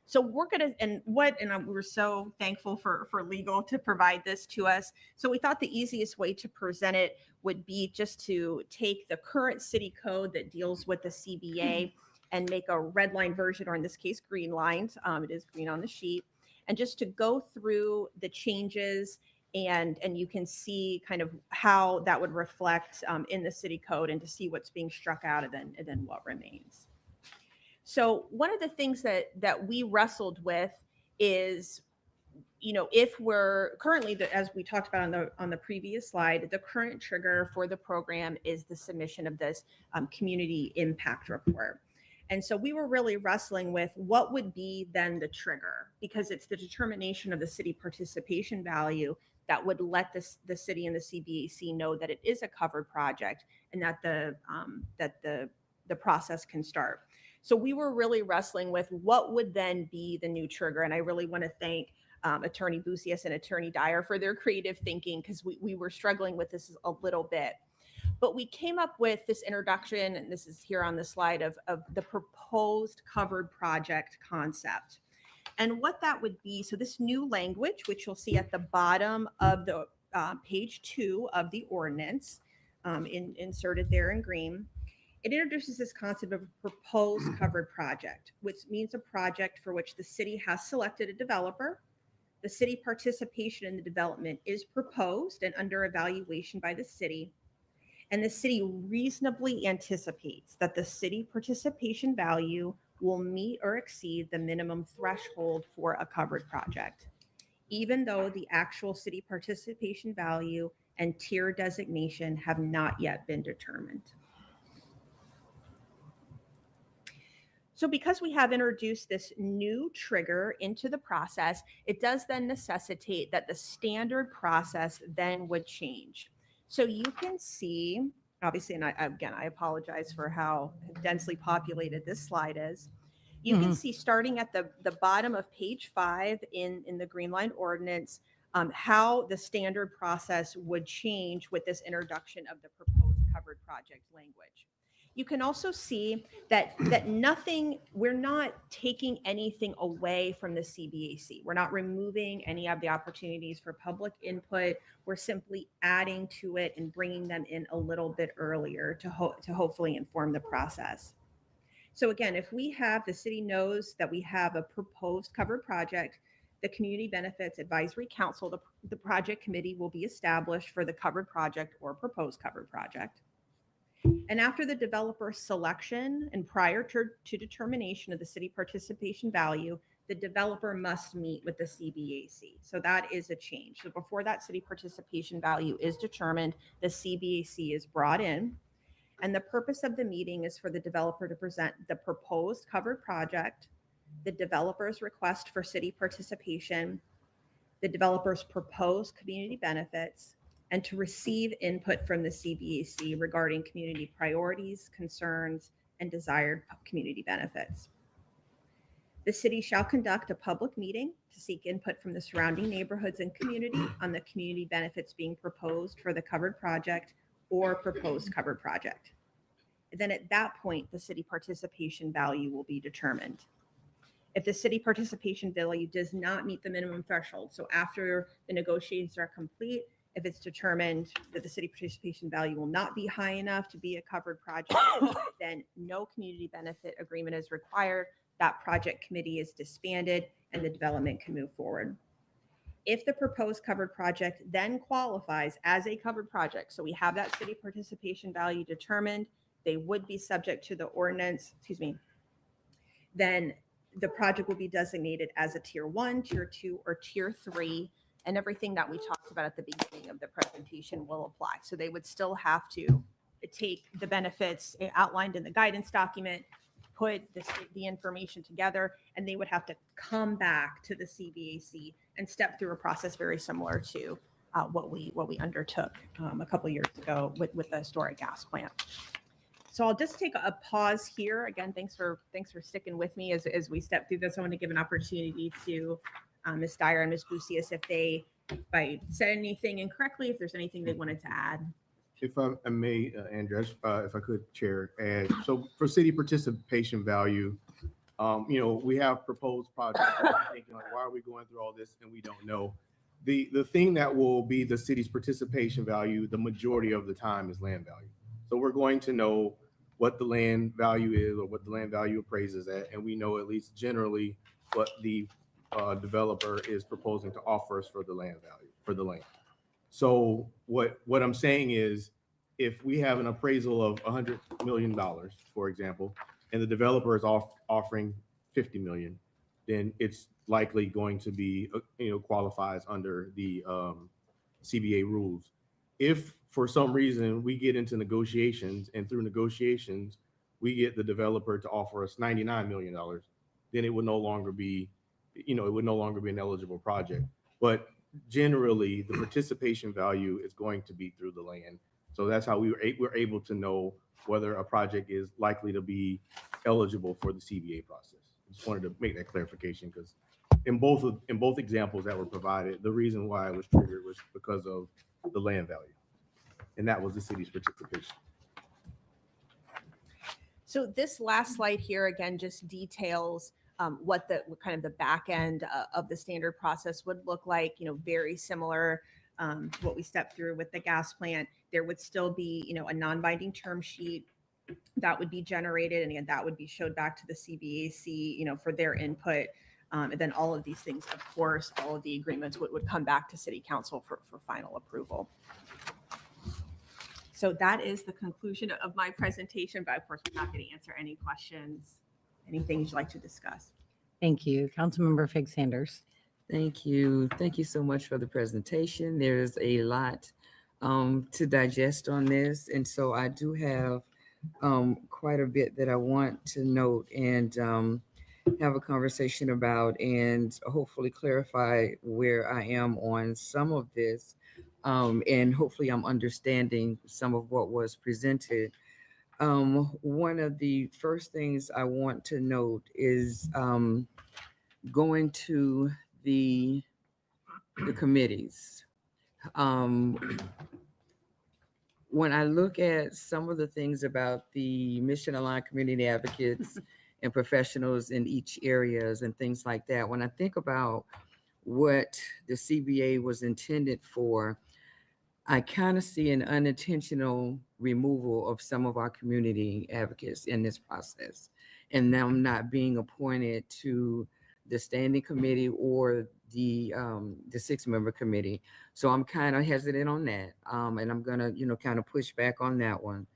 Speaker 10: So we're going to, we're so thankful for legal to provide this to us. So we thought the easiest way to present it would be just to take the current city code that deals with the CBA and make a red line version, or in this case, green lined. It is green on the sheet. And just to go through the changes, and you can see kind of how that would reflect in the city code, and to see what's being struck out and then what remains. So one of the things that we wrestled with is, if we're currently, as we talked about on the previous slide, the current trigger for the program is the submission of this community impact report. And so we were really wrestling with what would be then the trigger, because it's the determination of the city participation value that would let the city and the CBAC know that it is a covered project, and that the process can start. So we were really wrestling with what would then be the new trigger. And I really want to thank Attorney Busias and Attorney Dyer for their creative thinking, because we were struggling with this a little bit. But we came up with this introduction, and this is here on the slide, of the proposed covered project concept. And what that would be, so this new language, which you'll see at the bottom of the page 2 of the ordinance, inserted there in green, it introduces this concept of a proposed covered project, which means a project for which the city has selected a developer. The city participation in the development is proposed and under evaluation by the city. And the city reasonably anticipates that the city participation value will meet or exceed the minimum threshold for a covered project, even though the actual city participation value and tier designation have not yet been determined. So because we have introduced this new trigger into the process, it does then necessitate that the standard process then would change. So you can see, obviously, and I apologize for how densely populated this slide is. You can see, starting at the bottom of page 5 in the green line ordinance, how the standard process would change with this introduction of the proposed covered project language. You can also see that we're not taking anything away from the CBAC. We're not removing any of the opportunities for public input. We're simply adding to it and bringing them in a little bit earlier to hopefully inform the process. So again, if the city knows that we have a proposed covered project, the Community Benefits Advisory Council, the project committee, will be established for the covered project or proposed covered project. And after the developer selection and prior to determination of the city participation value, the developer must meet with the CBAC. So that is a change. So before that city participation value is determined, the CBAC is brought in. And the purpose of the meeting is for the developer to present the proposed covered project, the developer's request for city participation, the developer's proposed community benefits, and to receive input from the CBAC regarding community priorities, concerns, and desired community benefits. The city shall conduct a public meeting to seek input from the surrounding neighborhoods and community on the community benefits being proposed for the covered project or proposed covered project. And then at that point, the city participation value will be determined. If the city participation value does not meet the minimum threshold, so after the negotiations are complete, if it's determined that the city participation value will not be high enough to be a covered project, then no community benefit agreement is required. That project committee is disbanded and the development can move forward. If the proposed covered project then qualifies as a covered project, so we have that city participation value determined, they would be subject to the ordinance, then the project will be designated as a tier 1, tier 2, or tier 3. And everything that we talked about at the beginning of the presentation will apply. So they would still have to take the benefits outlined in the guidance document, put the information together, and they would have to come back to the CBAC and step through a process very similar to what we undertook a couple years ago with the historic gas plant. So I'll just take a pause here. Again, thanks for sticking with me as we step through this. I want to give an opportunity to Ms. Dyer and Ms. Bucius if I said anything incorrectly, if there's anything they wanted to add.
Speaker 1: If I may, Andrew, if I could, Chair, and so for city participation value, we have proposed projects. We're thinking like, why are we going through all this and we don't know? The thing that will be the city's participation value, the majority of the time, is land value. So we're going to know what the land value is or what the land value appraises at, and we know at least generally what the developer is proposing to offer us for the land value for the land. So what I'm saying is, if we have an appraisal of $100 million, for example, and the developer is offering 50 million, then it's likely going to be, qualifies under the CBA rules. If for some reason we get into negotiations and through negotiations, we get the developer to offer us $99 million, then it would no longer be, an eligible project. But generally, the participation value is going to be through the land. So that's how we're able to know whether a project is likely to be eligible for the CBA process. I just wanted to make that clarification because in both examples that were provided, the reason why it was triggered was because of the land value, and that was the city's participation.
Speaker 10: So this last slide here, again, just details what kind of the back end of the standard process would look like, very similar to what we stepped through with the gas plant. There would still be, a non-binding term sheet that would be generated. And again, that would be showed back to the CBAC, for their input. And then all of these things, of course, all of the agreements would come back to City Council for final approval. So that is the conclusion of my presentation, but of course, we're not going to answer any questions, anything you'd like to discuss.
Speaker 4: Thank you. Councilmember Fig Sanders.
Speaker 9: Thank you. Thank you so much for the presentation. There's a lot to digest on this. And so I do have quite a bit that I want to note and have a conversation about and hopefully clarify where I am on some of this. And hopefully I'm understanding some of what was presented. One of the first things I want to note is going to the committees. When I look at some of the things about the mission aligned community advocates and professionals in each areas and things like that, when I think about what the CBA was intended for, I kind of see an unintentional removal of some of our community advocates in this process, and them not being appointed to the standing committee or the 6-member committee. So I'm kind of hesitant on that, and I'm gonna kind of push back on that one.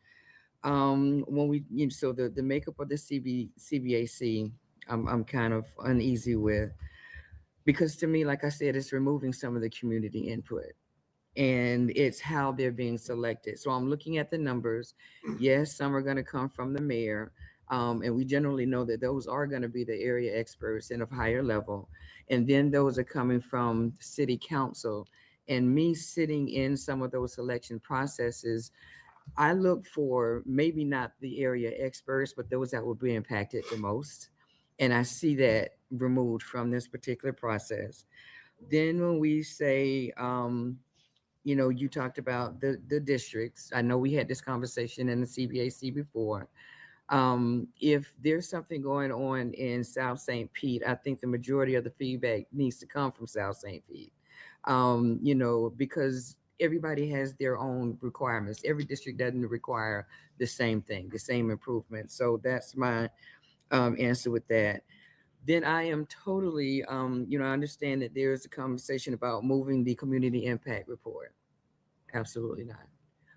Speaker 9: When we so the makeup of the CBAC, I'm kind of uneasy with, because to me, like I said, it's removing some of the community input. And it's how they're being selected. So I'm looking at the numbers. Yes, some are going to come from the mayor. And we generally know that those are going to be the area experts and of higher level. And then those are coming from city council. And me sitting in some of those selection processes, I look for maybe not the area experts, but those that will be impacted the most. And I see that removed from this particular process. Then when we say, you talked about the districts. I know we had this conversation in the CBAC before. If there's something going on in South St. Pete, I think the majority of the feedback needs to come from South St. Pete, because everybody has their own requirements. Every district doesn't require the same thing, the same improvement. So that's my answer with that. Then I am totally, I understand that there's a conversation about moving the community impact report. Absolutely not.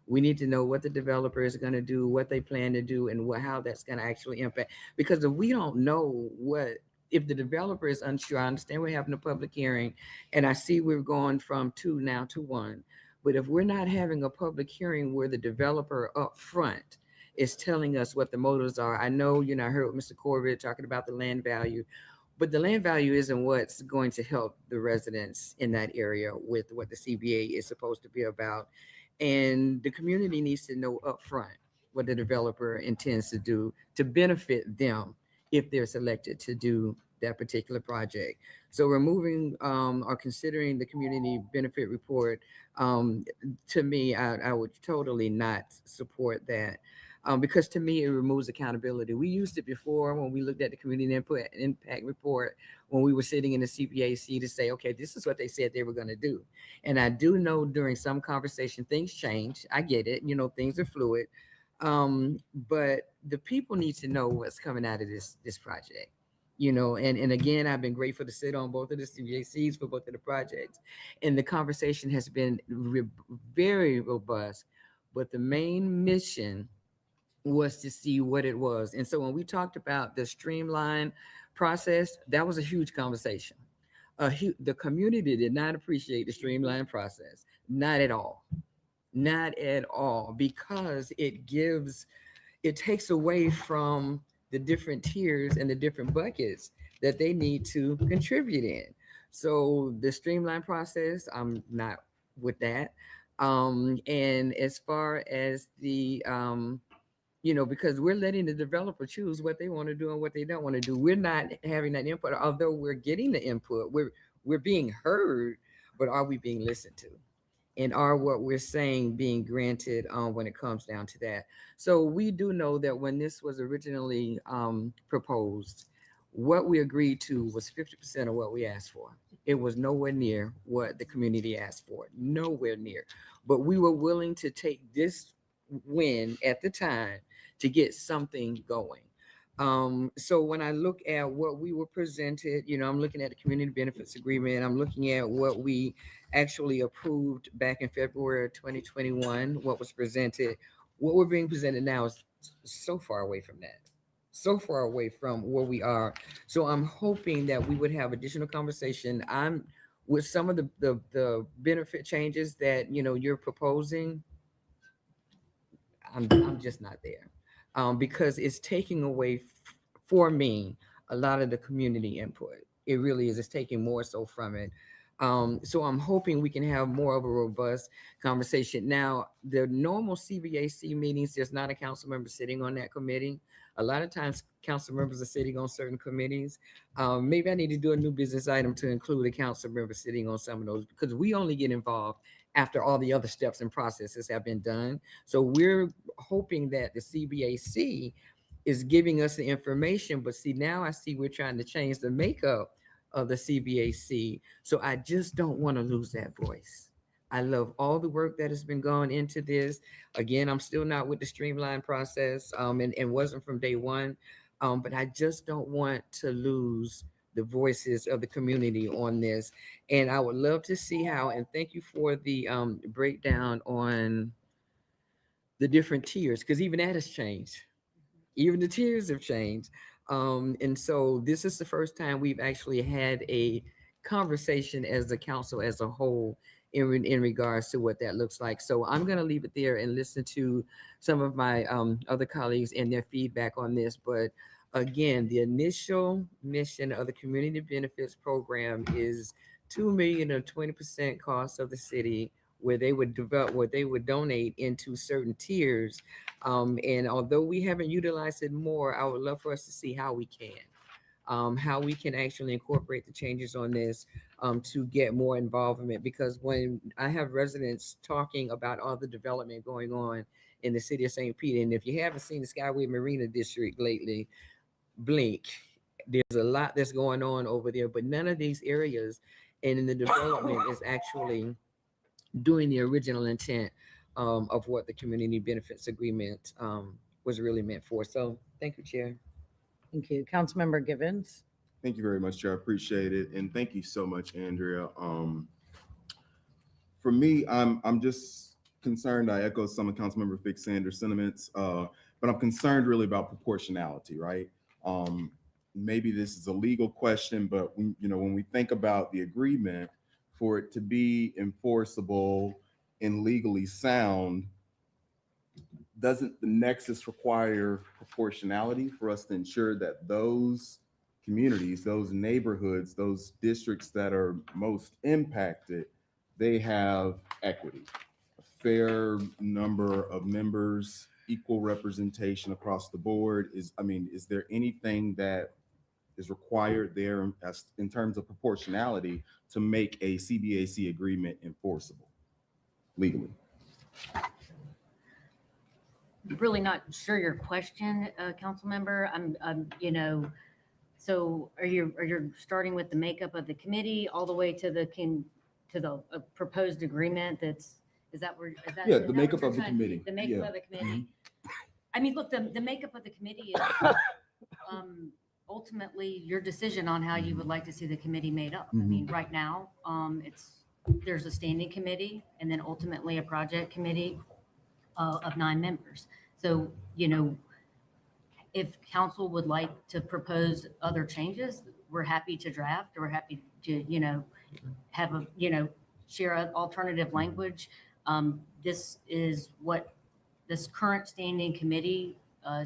Speaker 9: We need to know what the developer is going to do, what they plan to do, and how that's going to actually impact. Because if we don't know if the developer is unsure, I understand we're having a public hearing, and I see we're going from 2 now to 1. But if we're not having a public hearing where the developer up front is telling us what the motives are. I know, I heard Mr. Corbett talking about the land value, but the land value isn't what's going to help the residents in that area with what the CBA is supposed to be about. And the community needs to know up front what the developer intends to do to benefit them if they're selected to do that particular project. So removing or considering the community benefit report, to me, I would totally not support that. Because to me, it removes accountability. We used it before when we looked at the community input impact report, when we were sitting in the CPAC to say, okay, this is what they said they were going to do. And I do know during some conversation, things change. I get it. You know, things are fluid. But the people need to know what's coming out of this project. You know, and again, I've been grateful to sit on both of the CPACs for both of the projects. And the conversation has been very robust. But the main mission was to see what it was. And so when we talked about the streamline process, that was a huge conversation. The community did not appreciate the streamline process, not at all, not at all, because it takes away from the different tiers and the different buckets that they need to contribute in. So the streamline process, I'm not with that. And as far as the because we're letting the developer choose what they want to do and what they don't want to do. We're not having that input, although we're getting the input. We're being heard, but are we being listened to? And are what we're saying being granted when it comes down to that? So we do know that when this was originally proposed, what we agreed to was 50% of what we asked for. It was nowhere near what the community asked for, nowhere near. But we were willing to take this win at the time to get something going. So when I look at what we were presented, I'm looking at the community benefits agreement. I'm looking at what we actually approved back in February of 2021, what was presented. What we're being presented now is so far away from that, so far away from where we are. So I'm hoping that we would have additional conversation. I'm with some of the benefit changes that, you're proposing. I'm just not there, because it's taking away for me a lot of the community input. It really is. It's taking more so from it. So I'm hoping we can have more of a robust conversation. Now, the normal CBAC meetings, there's not a council member sitting on that committee. A lot of times council members are sitting on certain committees. Maybe I need to do a new business item to include a council member sitting on some of those, because we only get involved after all the other steps and processes have been done. So we're hoping that the CBAC is giving us the information, but see, now I see we're trying to change the makeup of the CBAC. So I just don't want to lose that voice. I love all the work that has been gone into this. Again, I'm still not with the streamline process, and wasn't from day one. But I just don't want to lose the voices of the community on this. And I would love to see how, and thank you for the breakdown on the different tiers, because even that has changed. Even the tiers have changed. And so this is the first time we've actually had a conversation as a council as a whole in regards to what that looks like. So I'm going to leave it there and listen to some of my other colleagues and their feedback on this. But again, the initial mission of the community benefits program is $2 million or 20% cost of the city, where they would donate into certain tiers. And although we haven't utilized it more, I would love for us to see how we can actually incorporate the changes on this to get more involvement. Because when I have residents talking about all the development going on in the city of St. Pete, and if you haven't seen the Skyway Marina District lately, blink. There's a lot that's going on over there, but none of these areas and in the development is actually doing the original intent of what the community benefits agreement was really meant for. So thank you, Chair.
Speaker 4: Thank you. Councilmember Givens.
Speaker 11: Thank you very much, Chair. I appreciate it. And thank you so much, Andrea. For me, I'm just concerned. I echo some of Councilmember Vic Sanders' sentiments, but I'm concerned really about proportionality, right? Maybe this is a legal question, but when we think about the agreement, for it to be enforceable and legally sound, doesn't the nexus require proportionality for us to ensure that those communities, those neighborhoods, those districts that are most impacted, they have equity, a fair number of members equal representation across the board? Is there anything that is required there as in terms of proportionality to make a CBAC agreement enforceable legally?
Speaker 12: Really not sure your question, council member. So are you starting with the makeup of the committee all the way to the proposed agreement is that where, is that?
Speaker 11: Yeah,
Speaker 12: is
Speaker 11: the
Speaker 12: that
Speaker 11: makeup
Speaker 12: what you're
Speaker 11: of the
Speaker 12: trying-
Speaker 11: committee.
Speaker 12: The makeup
Speaker 11: Yeah.
Speaker 12: of the committee. I mean, look, the makeup of the committee is ultimately your decision on how you would like to see the committee made up. I mean, right now, there's a standing committee and then ultimately a project committee of 9 members. So, if council would like to propose other changes, we're happy to draft, or we're happy to, have share an alternative language. This is what this current standing committee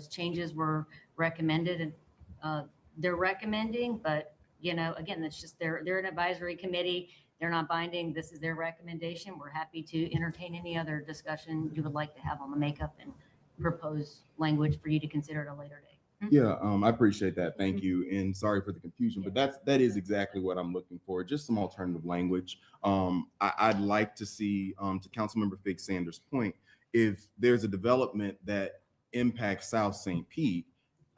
Speaker 12: changes were recommended, and they're recommending, but again, it's just they're an advisory committee. They're not binding. This is their recommendation. We're happy to entertain any other discussion you would like to have on the makeup and propose language for you to consider at a later date.
Speaker 11: Yeah, I appreciate that. Thank you. And sorry for the confusion, but that is exactly what I'm looking for. Just some alternative language. I'd like to see, to Councilmember Fig Sanders' point, if there's a development that impacts South St. Pete,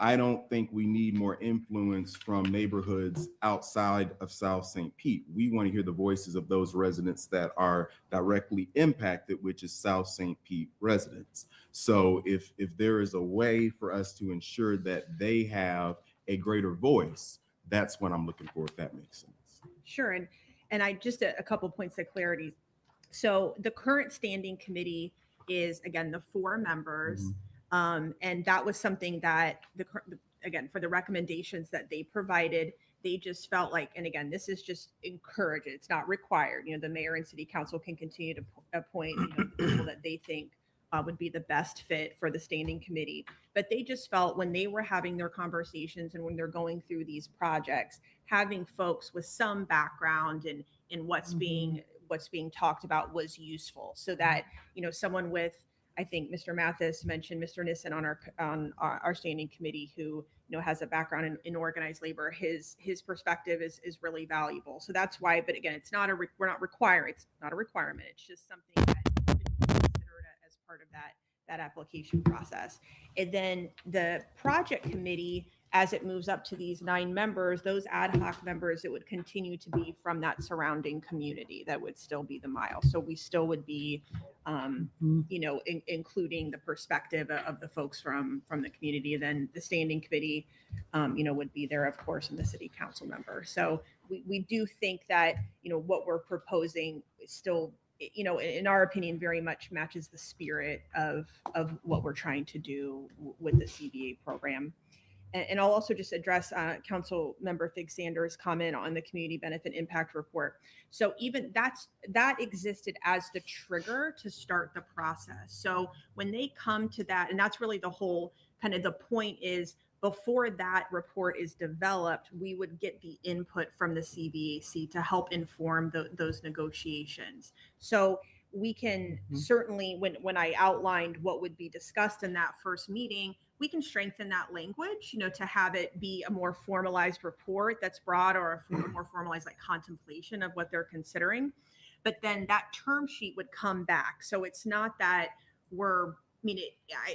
Speaker 11: I don't think we need more influence from neighborhoods outside of South St. Pete. We want to hear the voices of those residents that are directly impacted, which is South St. Pete residents. So if there is a way for us to ensure that they have a greater voice, that's what I'm looking for, if that makes sense.
Speaker 10: Sure. And I just a couple points of clarity. So the current standing committee is, again, the 4 members. And that was something that again, for the recommendations that they provided, they just felt like, and again, this is just encouraged. It's not required. The mayor and city council can continue to appoint the people that they think would be the best fit for the standing committee. But they just felt when they were having their conversations and when they're going through these projects, having folks with some background in what's being talked about was useful, so that someone with, I think Mr. Mathis mentioned Mr. Nissen on our standing committee, who has a background in organized labor. His perspective is really valuable. So that's why. But again, we're not requiring. It's not a requirement. It's just something that could be considered as part of that application process. And then the project committee, as it moves up to these 9 members, those ad hoc members, it would continue to be from that surrounding community. That would still be the mile. So we still would be, including the perspective of the folks from the community. And then the standing committee, would be there, of course, and the city council member. So we do think that, what we're proposing is still, in our opinion, very much matches the spirit of what we're trying to do with the CBA program. And I'll also just address Council Member Fig Sanders' comment on the community benefit impact report. So even that existed as the trigger to start the process. So when they come to that, and that's really the whole kind of the point is, before that report is developed, we would get the input from the CBAC to help inform those negotiations. So we can certainly, when I outlined what would be discussed in that first meeting, we can strengthen that language, to have it be a more formalized report that's broad, or a more formalized contemplation of what they're considering. But then that term sheet would come back. So it's not that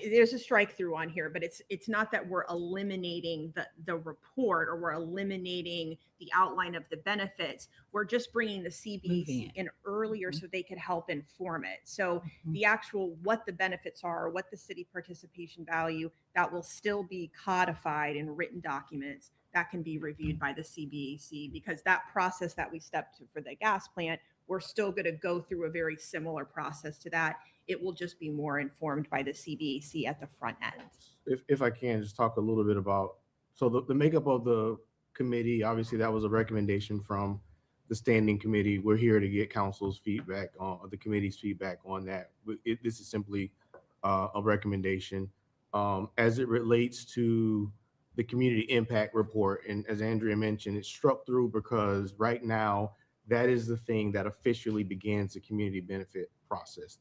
Speaker 10: there's a strike through on here, but it's not that we're eliminating the report, or we're eliminating the outline of the benefits. We're just bringing the CBAC in earlier so they could help inform it. So the actual, what the benefits are, what the city participation value, that will still be codified in written documents that can be reviewed by the CBAC, because that process that we stepped to for the gas plant, we're still going to go through a very similar process to that. It will just be more informed by the CBAC at the front end.
Speaker 1: If I can just talk a little bit about, so the makeup of the committee, obviously that was a recommendation from the standing committee. We're here to get council's feedback on the committee's feedback on that. This is simply a recommendation. As it relates to the community impact report, and as Andrea mentioned, it struck through because right now that is the thing that officially begins the community benefit process.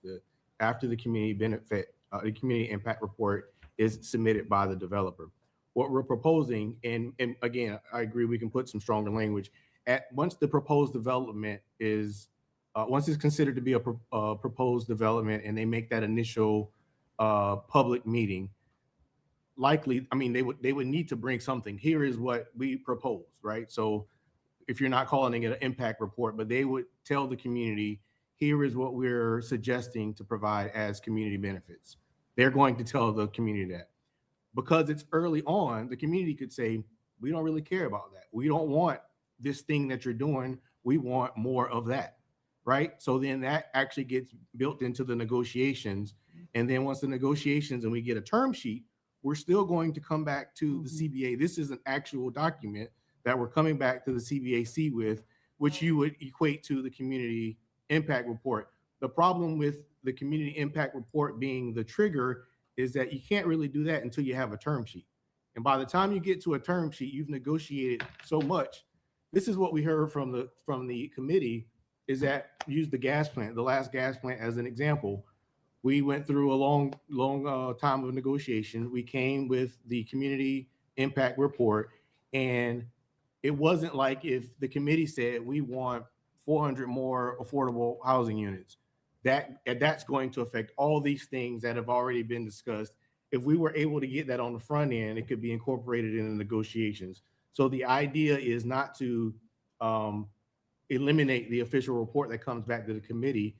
Speaker 1: After the community benefit the community impact report is submitted by the developer. What we're proposing, and again, I agree, we can put some stronger language. Once the proposed development is, once it's considered to be a proposed development and they make that initial public meeting, likely, I mean, they would need to bring something. Here is what we propose, right? So if you're not calling it an impact report, but they would tell the community, here is what we're suggesting to provide as community benefits. They're going to tell the community that. Because it's early on, the community could say, we don't really care about that. We don't want this thing that you're doing. We want more of that, right? So then that actually gets built into the negotiations. And then once the negotiations and we get a term sheet, we're still going to come back to the CBA. This is an actual document that we're coming back to the CBAC with, which you would equate to the community impact report. The problem with the community impact report being the trigger is that you can't really do that until you have a term sheet. And by the time you get to a term sheet, you've negotiated so much. This is what we heard from the committee, is that use the gas plant, the last gas plant as an example. We went through a long time of negotiation. We came with the community impact report, and it wasn't like if the committee said we want 400 more affordable housing units. That's going to affect all these things that have already been discussed. If we were able to get that on the front end, it could be incorporated in the negotiations. So the idea is not to eliminate the official report that comes back to the committee.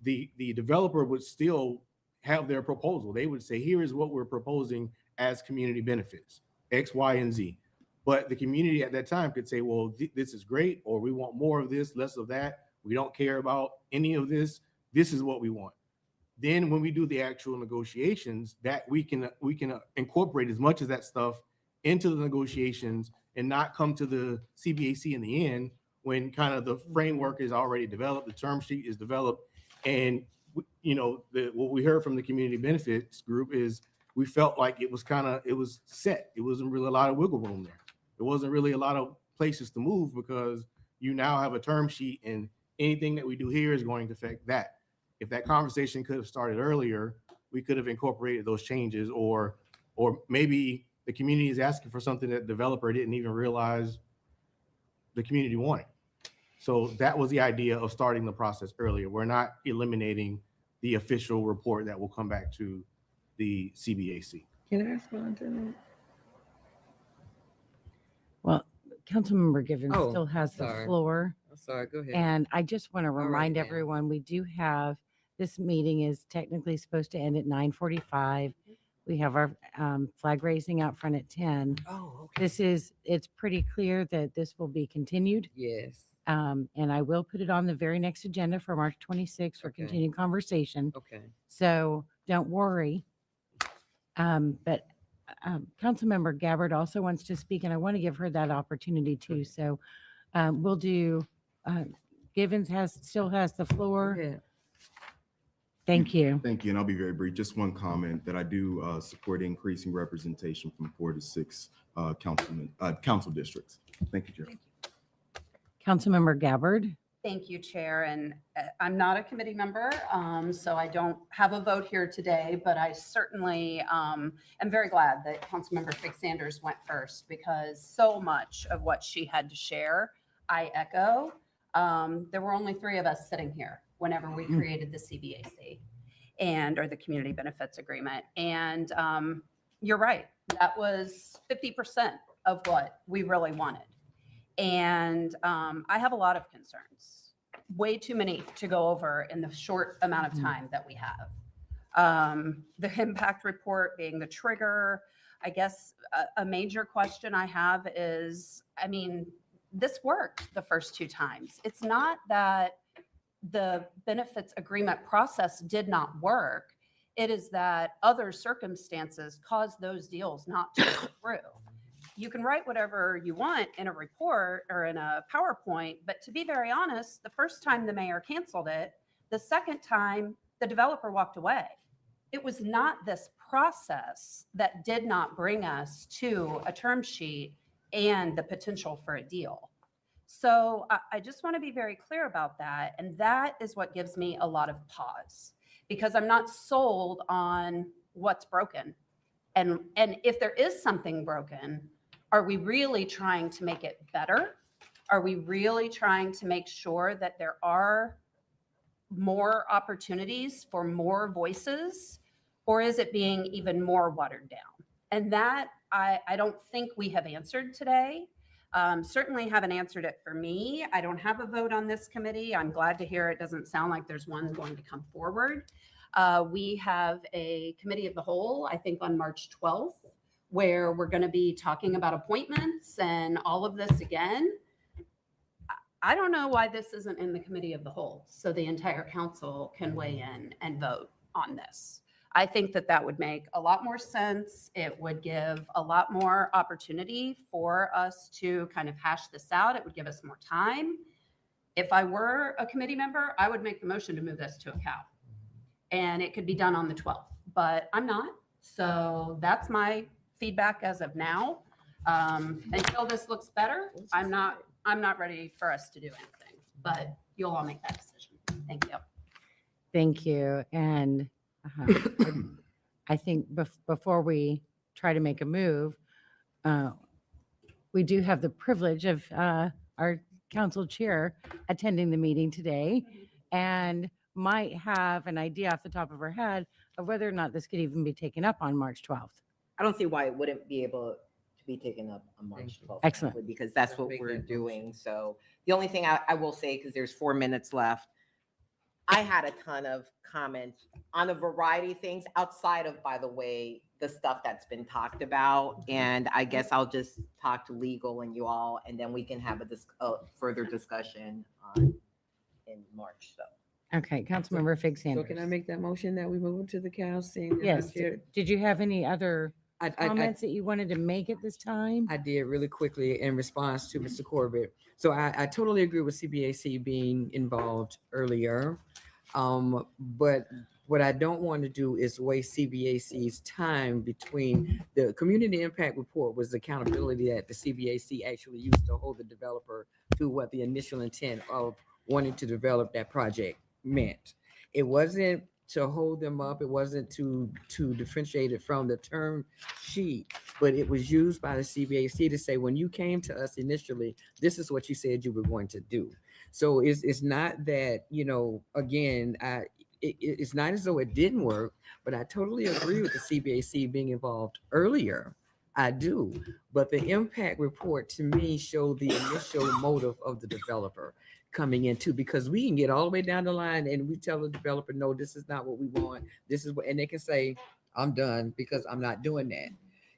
Speaker 1: The developer would still have their proposal. They would say, here is what we're proposing as community benefits, X, Y, and Z. But the community at that time could say, well, this is great, or we want more of this, less of that. We don't care about any of this. This is what we want. Then when we do the actual negotiations, that we can incorporate as much of that stuff into the negotiations and not come to the CBAC in the end when kind of the framework is already developed, the term sheet is developed. And, what we heard from the community benefits group is we felt like it was set. It wasn't really a lot of wiggle room there. There wasn't really a lot of places to move because you now have a term sheet and anything that we do here is going to affect that. If that conversation could have started earlier, we could have incorporated those changes, or maybe the community is asking for something that the developer didn't even realize the community wanted. So that was the idea of starting the process earlier. We're not eliminating the official report that will come back to the CBAC.
Speaker 9: Can I respond to that?
Speaker 4: Well, Councilmember Givens
Speaker 9: Oh,
Speaker 4: still has the
Speaker 9: sorry.
Speaker 4: floor.
Speaker 9: I'm sorry, go ahead.
Speaker 4: And I just want to
Speaker 9: right,
Speaker 4: remind
Speaker 9: ma'am.
Speaker 4: everyone, we do have, this meeting is technically supposed to end at 9:45. We have our flag raising out front at 10.
Speaker 9: Oh, okay.
Speaker 4: It's pretty clear that this will be continued.
Speaker 9: Yes,
Speaker 4: And I will put it on the very next agenda for March 26th for
Speaker 9: Okay.
Speaker 4: continued conversation.
Speaker 9: okay.
Speaker 4: So don't worry. But Councilmember Gabbard also wants to speak, and I want to give her that opportunity too. So we'll do, Givens still has the
Speaker 9: Go
Speaker 4: floor.
Speaker 9: ahead.
Speaker 4: Thank you.
Speaker 11: Thank you, and I'll be very brief. Just one comment that I do support increasing representation from 4 to 6 council districts. Thank you, Chair.
Speaker 4: Councilmember Gabbard.
Speaker 8: Thank you, Chair. And I'm not a committee member, so I don't have a vote here today, but I certainly am very glad that Councilmember Fig Sanders went first, because so much of what she had to share, I echo. There were only 3 of us sitting here whenever we created the CBAC or the Community Benefits Agreement. And you're right, that was 50% of what we really wanted. And I have a lot of concerns, way too many to go over in the short amount of time that we have. The impact report being the trigger, I guess a major question I have is, I mean, this worked the first 2 times. It's not that the benefits agreement process did not work. It is that other circumstances caused those deals not to go through. You can write whatever you want in a report or in a PowerPoint, but to be very honest, the first time the mayor canceled it, the second time the developer walked away. It was not this process that did not bring us to a term sheet and the potential for a deal. So I just want to be very clear about that. And that is what gives me a lot of pause, because I'm not sold on what's broken. And if there is something broken, are we really trying to make it better? Are we really trying to make sure that there are more opportunities for more voices? Or is it being even more watered down? And that I don't think we have answered today. Certainly haven't answered it for me. I don't have a vote on this committee. I'm glad to hear it doesn't sound like there's one going to come forward. We have a committee of the whole, I think on March 12th, where we're going to be talking about appointments and all of this again. I don't know why this isn't in the committee of the whole, so the entire council can weigh in and vote on this. I think that that would make a lot more sense. It would give a lot more opportunity for us to kind of hash this out. It would give us more time. If I were a committee member, I would make the motion to move this to a cow. And it could be done on the 12th, but I'm not. So that's my feedback as of now. Until this looks better, I'm not ready for us to do anything, but you'll all make that decision. Thank you.
Speaker 4: Thank you. And I think before we try to make a move, we do have the privilege of our council chair attending the meeting today and might have an idea off the top of her head of whether or not this could even be taken up on March 12th.
Speaker 7: I don't see why it wouldn't be able to be taken up on March 12th.
Speaker 4: Excellent.
Speaker 7: frankly, Because that's what
Speaker 9: Make
Speaker 7: we're
Speaker 9: that
Speaker 7: doing. So the only thing I will say, because there's 4 minutes left, I had a ton of comments on a variety of things outside of, by the way, the stuff that's been talked about. And I guess I'll just talk to legal and you all, and then we can have a further discussion in March. So.
Speaker 4: Okay, Councilmember Fig
Speaker 9: So
Speaker 4: Sanders.
Speaker 9: can I make that motion that we move to the cow scene?
Speaker 4: Yes. Did you have any other
Speaker 9: I
Speaker 4: comments that you wanted to make at this time?
Speaker 9: I did really quickly in response to Mr. Corbett. So I totally agree with CBAC being involved earlier. But what I don't want to do is waste CBAC's time between the community impact report was the accountability that the CBAC actually used to hold the developer to what the initial intent of wanting to develop that project meant. It wasn't to hold them up. It wasn't to differentiate it from the term sheet, but it was used by the CBAC to say, when you came to us initially, this is what you said you were going to do. So it's not that, you know, again, it's not as though it didn't work, but I totally agree with the CBAC being involved earlier. I do, but the impact report to me showed the initial motive of the developer coming into, because we can get all the way down the line and we tell the developer, no, this is not what we want. This is what, and they can say, I'm done because I'm not doing that.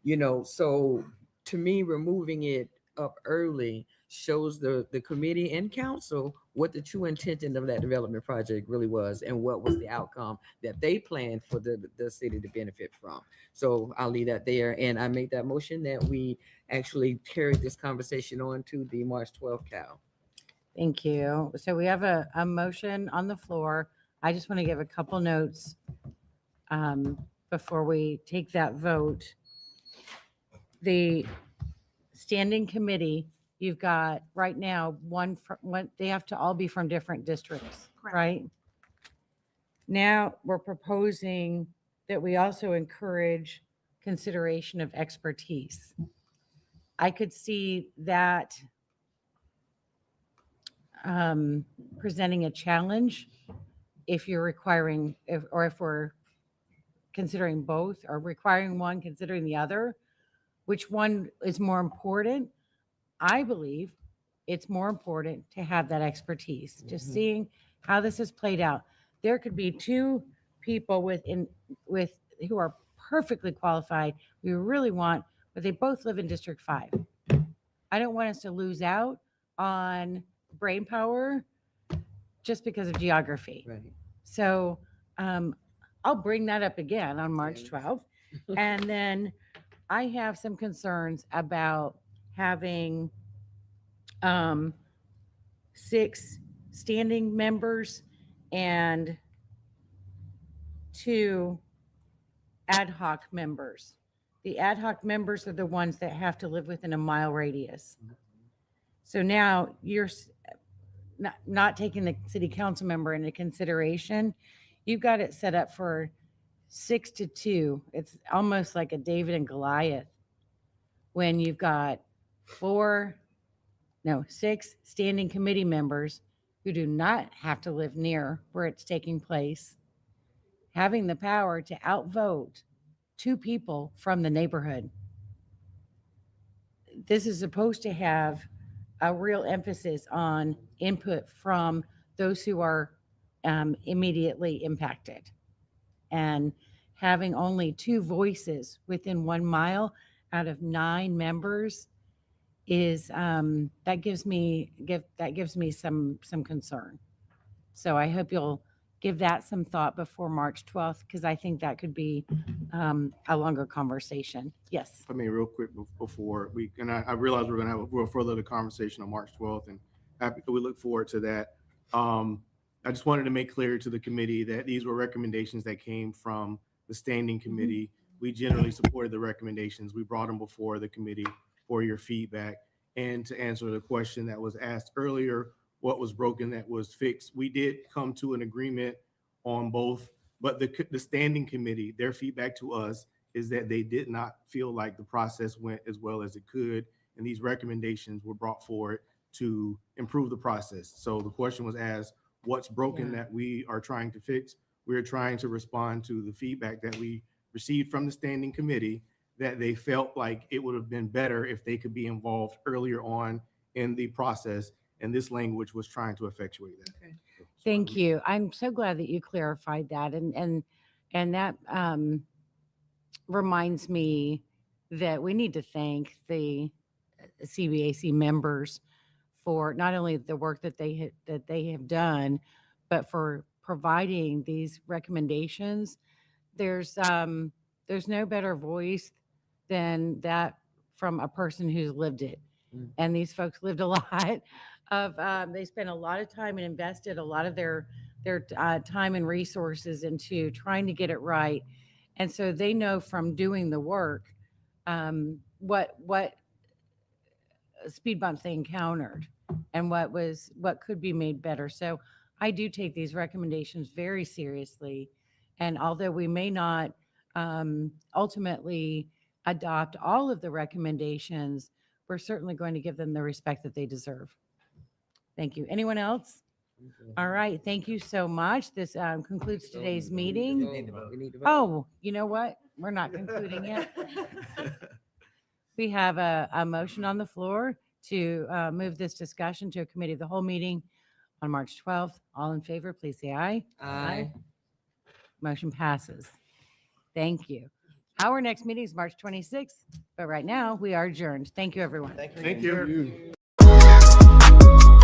Speaker 9: You know, so to me, removing it up early shows the committee and council what the true intention of that development project really was and what was the outcome that they planned for the city to benefit from. So I'll leave that there. And I make that motion that we actually carry this conversation on to the March 12th cow.
Speaker 4: Thank you. So we have a motion on the floor. I just want to give a couple notes before we take that vote. The standing committee, you've got right now one, they have to all be from different districts,
Speaker 10: Correct.
Speaker 4: right? Now we're proposing that we also encourage consideration of expertise. I could see that presenting a challenge if you're requiring, if we're considering both or requiring one, considering the other, which one is more important? I believe it's more important to have that expertise, just seeing how this is played out. There could be two people who are perfectly qualified, we really want, but they both live in District 5. I don't want us to lose out on brain power just because of geography.
Speaker 9: Right.
Speaker 4: So I'll bring that up again on March 12th. And then I have some concerns about having 6 standing members and 2 ad hoc members. The ad hoc members are the ones that have to live within a mile radius. So now you're not taking the city council member into consideration. you've got it set up for 6-2. It's almost like a David and Goliath when you've got 6 standing committee members who do not have to live near where it's taking place, having the power to outvote 2 people from the neighborhood. This is supposed to have a real emphasis on input from those who are immediately impacted. And having only 2 voices within 1 mile out of 9 members is that gives me some concern. So I hope you'll give that some thought before March 12th, because I think that could be a longer conversation. Yes.
Speaker 1: I mean, real quick before we, and I realize we're going to have a real further conversation on March 12th, and we look forward to that. I just wanted to make clear to the committee that these were recommendations that came from the standing committee. We generally supported the recommendations. We brought them before the committee for your feedback. And to answer the question that was asked earlier, what was broken that was fixed, we did come to an agreement on both, but the standing committee, their feedback to us is that they did not feel like the process went as well as it could, and these recommendations were brought forward to improve the process. So the question was asked, what's broken that we are trying to fix? We're trying to respond to the feedback that we received from the standing committee, that they felt like it would have been better if they could be involved earlier on in the process, and this language was trying to effectuate that.
Speaker 9: Okay.
Speaker 4: Thank you. I'm so glad that you clarified that. And that reminds me that we need to thank the CBAC members for not only the work that they have done, but for providing these recommendations. There's no better voice than that from a person who's lived it. And these folks lived a lot of, they spent a lot of time and invested a lot of their time and resources into trying to get it right. And so they know from doing the work what speed bumps they encountered and what could be made better. So I do take these recommendations very seriously. And although we may not ultimately adopt all of the recommendations, we're certainly going to give them the respect that they deserve. Thank you. Anyone else? All right. Thank you so much. This concludes today's meeting.
Speaker 9: We need to vote.
Speaker 4: Oh, you know what? We're not concluding yet. We have a motion on the floor to move this discussion to a committee of the whole meeting on March 12th. All in favor, please say aye.
Speaker 9: Aye.
Speaker 4: Motion passes. Thank you. Our next meeting is March 26th, but right now we are adjourned. Thank you, everyone.
Speaker 2: Thank you.
Speaker 1: Thank you.